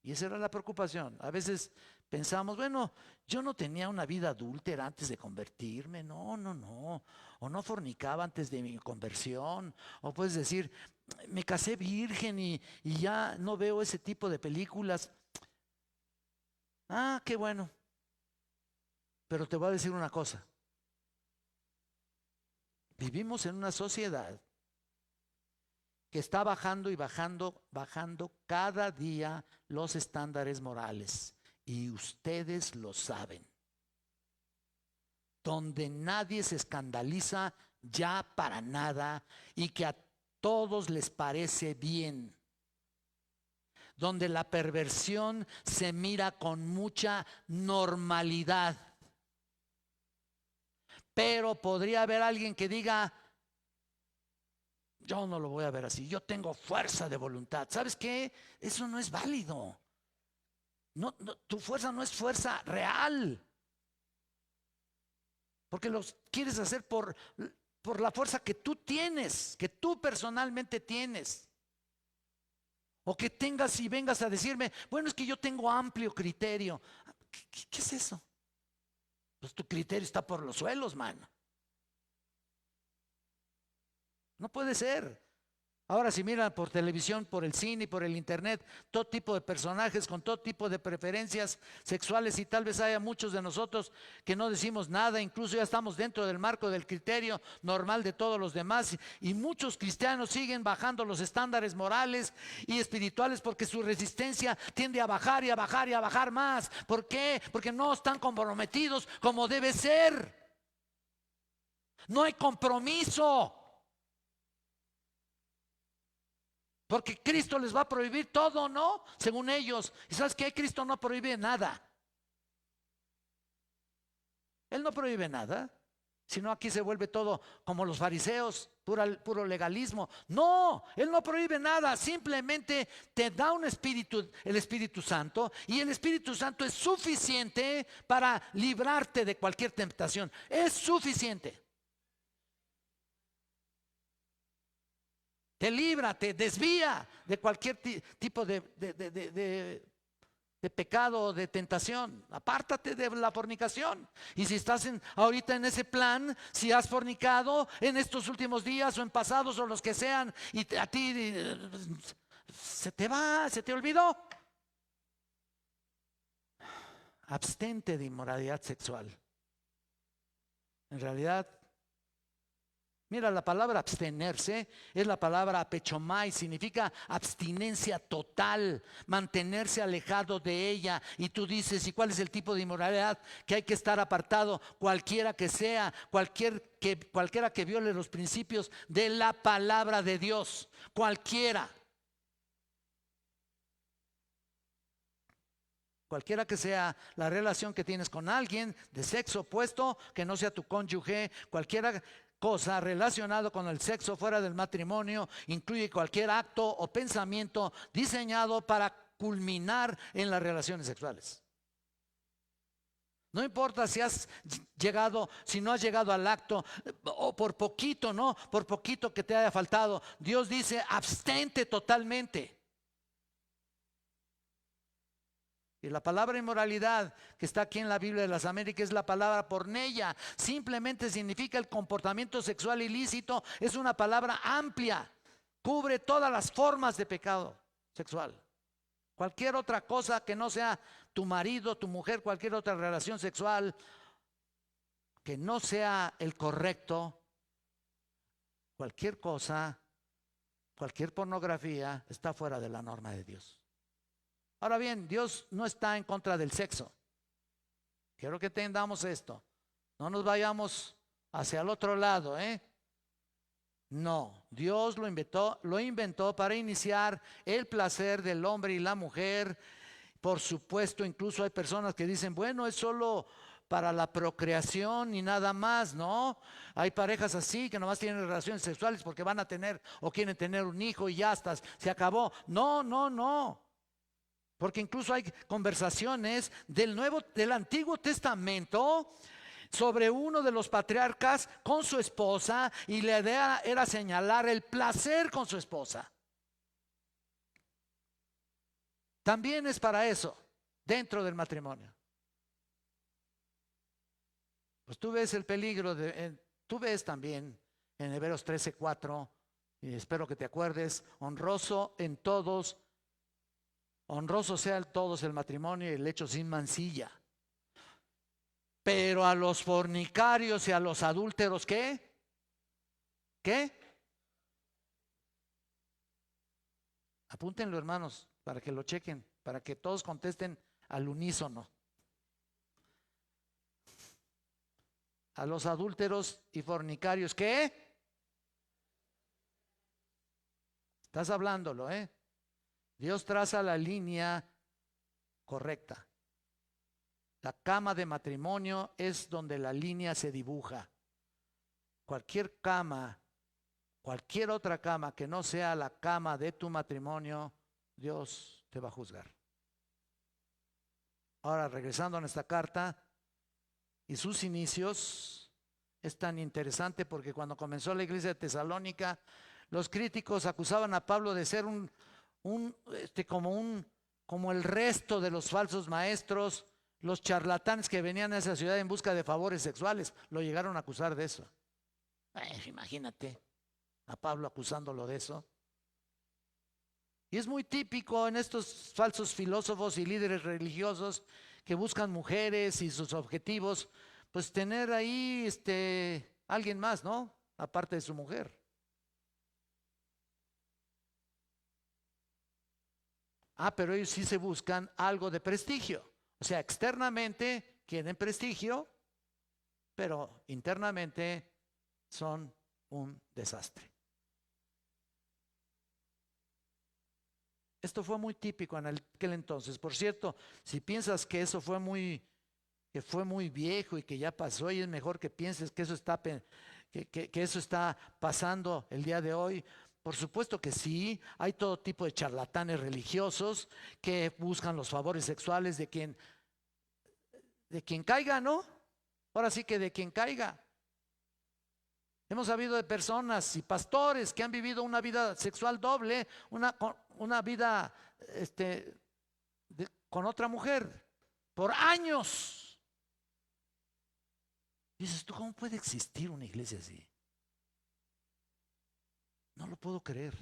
S4: Y esa era la preocupación. A veces pensamos, bueno, yo no tenía una vida adúltera antes de convertirme. No. O no fornicaba antes de mi conversión. O puedes decir, me casé virgen y ya no veo ese tipo de películas. Ah, qué bueno. Pero te voy a decir una cosa. Vivimos en una sociedad que está bajando y bajando cada día los estándares morales. Y ustedes lo saben. Donde nadie se escandaliza ya para nada y que a todos les parece bien. Donde la perversión se mira con mucha normalidad. Pero podría haber alguien que diga, yo no lo voy a ver así, yo tengo fuerza de voluntad. ¿Sabes qué? Eso no es válido. No, tu fuerza no es fuerza real. Porque lo quieres hacer por la fuerza que tú tienes, que tú personalmente tienes. O que tengas y vengas a decirme, bueno, es que yo tengo amplio criterio. ¿Qué es eso? Pues tu criterio está por los suelos, mano. No puede ser. Ahora si miran por televisión, por el cine y por el internet, todo tipo de personajes con todo tipo de preferencias sexuales y tal vez haya muchos de nosotros que no decimos nada, incluso ya estamos dentro del marco del criterio normal de todos los demás y muchos cristianos siguen bajando los estándares morales y espirituales porque su resistencia tiende a bajar y a bajar y a bajar más. ¿Por qué? Porque no están comprometidos como debe ser. No hay compromiso. Porque Cristo les va a prohibir todo, ¿no? Según ellos. ¿Y sabes qué? Cristo no prohíbe nada. Él no prohíbe nada. Sino aquí se vuelve todo como los fariseos, puro legalismo. No, Él no prohíbe nada. Simplemente te da un espíritu, el Espíritu Santo. Y el Espíritu Santo es suficiente para librarte de cualquier tentación. Es suficiente. Te libra, te desvía de cualquier tipo de pecado o de tentación. Apártate de la fornicación. Y si estás ahorita en ese plan, si has fornicado en estos últimos días o en pasados o los que sean, y a ti se te olvidó. Abstente de inmoralidad sexual. En realidad, mira, la palabra abstenerse es la palabra apechomai, significa abstinencia total, mantenerse alejado de ella. Y tú dices, ¿y cuál es el tipo de inmoralidad que hay que estar apartado? Cualquiera que sea, cualquiera que viole los principios de la palabra de Dios, cualquiera. Cualquiera que sea la relación que tienes con alguien de sexo opuesto, que no sea tu cónyuge, cualquiera cosa relacionada con el sexo fuera del matrimonio, incluye cualquier acto o pensamiento diseñado para culminar en las relaciones sexuales. No importa si has llegado, si no has llegado al acto, o por poquito, ¿no? Por poquito que te haya faltado. Dios dice, abstente totalmente. Y la palabra inmoralidad que está aquí en la Biblia de las Américas es la palabra porneia. Simplemente significa el comportamiento sexual ilícito. Es una palabra amplia. Cubre todas las formas de pecado sexual. Cualquier otra cosa que no sea tu marido, tu mujer, cualquier otra relación sexual que no sea el correcto, cualquier cosa, cualquier pornografía está fuera de la norma de Dios. Ahora bien, Dios no está en contra del sexo. Quiero que entendamos esto. No nos vayamos hacia el otro lado, ¿eh? No, Dios lo inventó para iniciar el placer del hombre y la mujer. Por supuesto, incluso hay personas que dicen, bueno, es solo para la procreación y nada más, ¿no? Hay parejas así que nomás tienen relaciones sexuales porque van a tener o quieren tener un hijo y ya hasta se acabó. No, no, no. Porque incluso hay conversaciones del Antiguo Testamento sobre uno de los patriarcas con su esposa, y la idea era señalar el placer con su esposa. También es para eso, dentro del matrimonio. Pues tú ves el peligro, tú ves también en Hebreos 13:4, y espero que te acuerdes, honroso sea en todos el matrimonio y el hecho sin mancilla. Pero a los fornicarios y a los adúlteros, ¿qué? ¿Qué? Apúntenlo, hermanos, para que lo chequen, para que todos contesten al unísono. A los adúlteros y fornicarios, ¿qué? Estás hablándolo, ¿eh? Dios traza la línea correcta. La cama de matrimonio es donde la línea se dibuja. Cualquier cama, cualquier otra cama que no sea la cama de tu matrimonio, Dios te va a juzgar. Ahora, regresando a nuestra carta y sus inicios, es tan interesante porque cuando comenzó la iglesia de Tesalónica, los críticos acusaban a Pablo de ser como el resto de los falsos maestros, los charlatanes que venían a esa ciudad en busca de favores sexuales. Lo llegaron a acusar de eso. Imagínate a Pablo acusándolo de eso. Y es muy típico en estos falsos filósofos y líderes religiosos que buscan mujeres y sus objetivos, pues tener ahí alguien más, ¿no? Aparte de su mujer. Pero ellos sí se buscan algo de prestigio. O sea, externamente quieren prestigio, pero internamente son un desastre. Esto fue muy típico en aquel entonces. Por cierto, si piensas que eso fue muy viejo y que ya pasó, y es mejor que pienses que eso está pasando el día de hoy. Por supuesto que sí, hay todo tipo de charlatanes religiosos que buscan los favores sexuales de quien caiga, ¿no? Ahora sí que de quien caiga. Hemos sabido de personas y pastores que han vivido una vida sexual doble, una vida con otra mujer por años. Dices tú, ¿cómo puede existir una iglesia así? No lo puedo creer.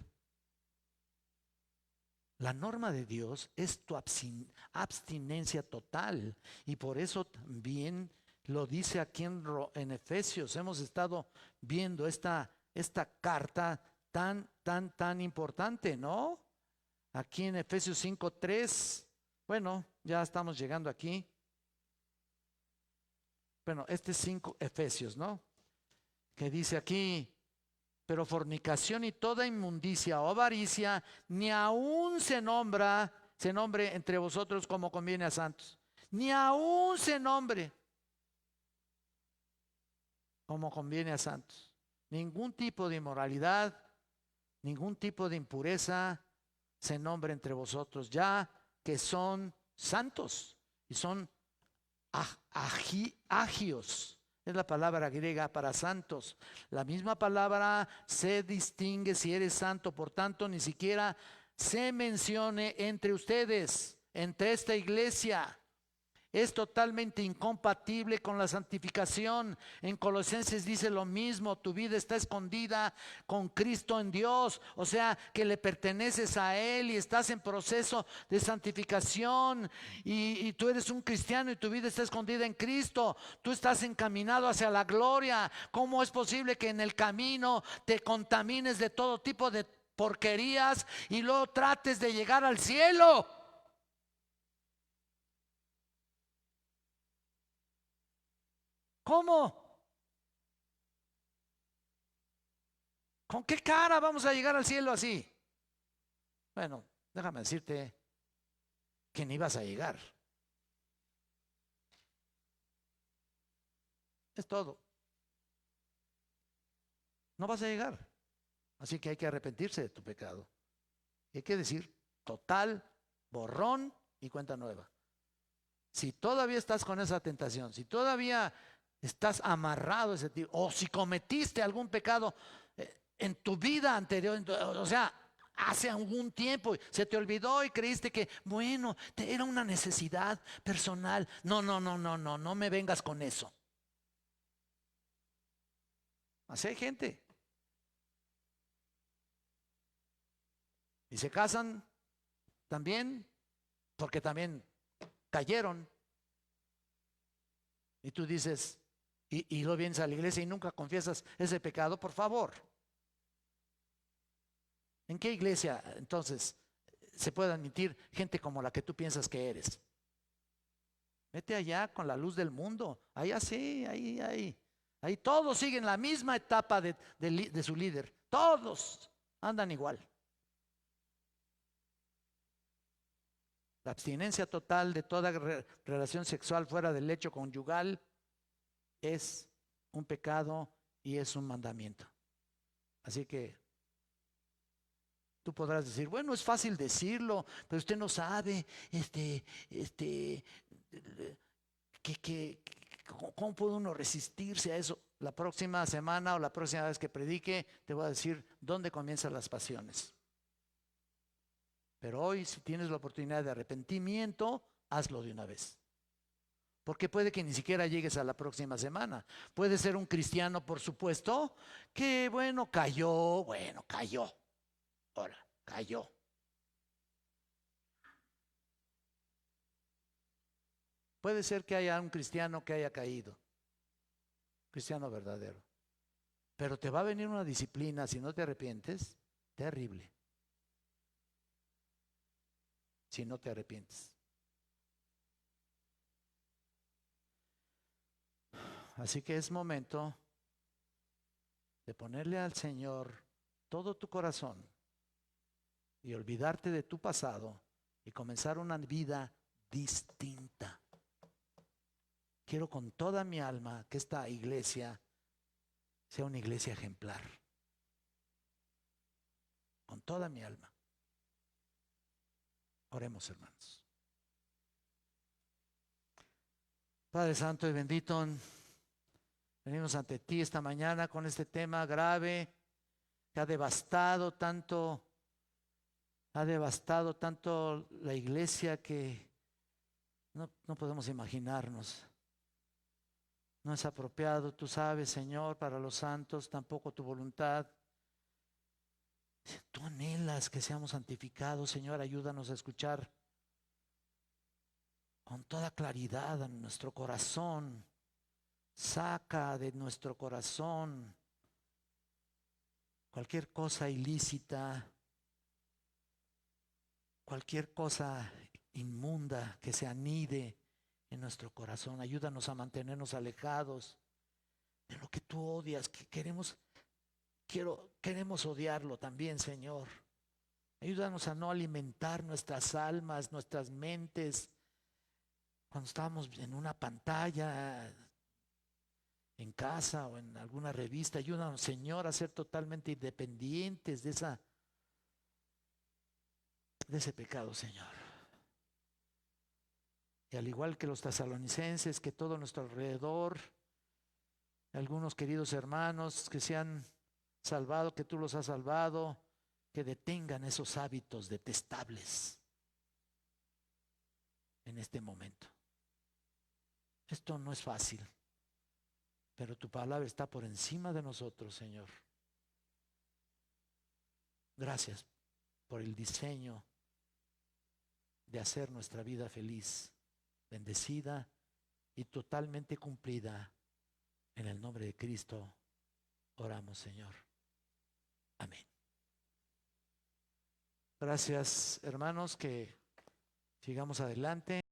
S4: La norma de Dios es tu abstinencia total, y por eso también lo dice aquí en Efesios. Hemos estado viendo esta carta tan importante, ¿no? Aquí en Efesios 5:3. Bueno, ya estamos llegando aquí. Bueno, este es 5 Efesios, ¿no? Que dice aquí: pero fornicación y toda inmundicia o avaricia ni aún se nombre entre vosotros como conviene a santos. Ni aún se nombre como conviene a santos. Ningún tipo de inmoralidad, ningún tipo de impureza se nombre entre vosotros. Ya que son santos y son agios. Es la palabra griega para santos. La misma palabra se distingue si eres santo, por tanto ni siquiera se mencione entre ustedes, entre esta iglesia. Es totalmente incompatible con la santificación. En Colosenses dice lo mismo: tu vida está escondida con Cristo en Dios, o sea que le perteneces a Él y estás en proceso de santificación, y tú eres un cristiano y tu vida está escondida en Cristo. Tú estás encaminado hacia la gloria. ¿Cómo es posible que en el camino te contamines de todo tipo de porquerías y luego trates de llegar al cielo? ¿Cómo? ¿Con qué cara vamos a llegar al cielo así? Bueno, déjame decirte que ni vas a llegar. Es todo. No vas a llegar. Así que hay que arrepentirse de tu pecado. Hay que decir total, borrón y cuenta nueva. Si todavía estás con esa tentación, si todavía estás amarrado a ese tipo, o si cometiste algún pecado en tu vida anterior, o sea, hace algún tiempo, se te olvidó y creíste que, bueno, era una necesidad personal. No me vengas con eso. Así hay gente. Y se casan también porque también cayeron. Y tú dices, y luego vienes a la iglesia y nunca confiesas ese pecado. Por favor, ¿en qué iglesia entonces se puede admitir gente como la que tú piensas que eres? Vete allá con la luz del mundo. Allá sí, ahí todos siguen la misma etapa de su líder. Todos andan igual. La abstinencia total de toda relación sexual fuera del lecho conyugal es un pecado y es un mandamiento. Así que tú podrás decir, bueno, es fácil decirlo, pero usted no sabe, ¿cómo puede uno resistirse a eso? La próxima semana o la próxima vez que predique, te voy a decir dónde comienzan las pasiones. Pero hoy, si tienes la oportunidad de arrepentimiento, hazlo de una vez. Porque puede que ni siquiera llegues a la próxima semana. Puede ser un cristiano, por supuesto, que cayó. Ahora, cayó. Puede ser que haya un cristiano que haya caído. Cristiano verdadero. Pero te va a venir una disciplina, si no te arrepientes, terrible. Si no te arrepientes. Así que es momento de ponerle al Señor todo tu corazón y olvidarte de tu pasado y comenzar una vida distinta. Quiero con toda mi alma que esta iglesia sea una iglesia ejemplar. Con toda mi alma. Oremos, hermanos. Padre Santo y bendito, venimos ante ti esta mañana con este tema grave que ha devastado tanto la iglesia que no podemos imaginarnos. No es apropiado, tú sabes, Señor, para los santos, tampoco tu voluntad. Tú anhelas que seamos santificados, Señor, ayúdanos a escuchar con toda claridad a nuestro corazón. Saca de nuestro corazón cualquier cosa ilícita, cualquier cosa inmunda que se anide en nuestro corazón. Ayúdanos a mantenernos alejados de lo que tú odias, que queremos odiarlo también, Señor. Ayúdanos a no alimentar nuestras almas, nuestras mentes, cuando estamos en una pantalla, en casa o en alguna revista. Ayúdanos, Señor, a ser totalmente independientes de ese pecado, Señor. Y al igual que los tesalonicenses, que todo nuestro alrededor, algunos queridos hermanos que se han salvado, que tú los has salvado, que detengan esos hábitos detestables en este momento. Esto no es fácil, pero tu palabra está por encima de nosotros, Señor. Gracias por el diseño de hacer nuestra vida feliz, bendecida y totalmente cumplida. En el nombre de Cristo oramos, Señor. Amén. Gracias, hermanos, que sigamos adelante.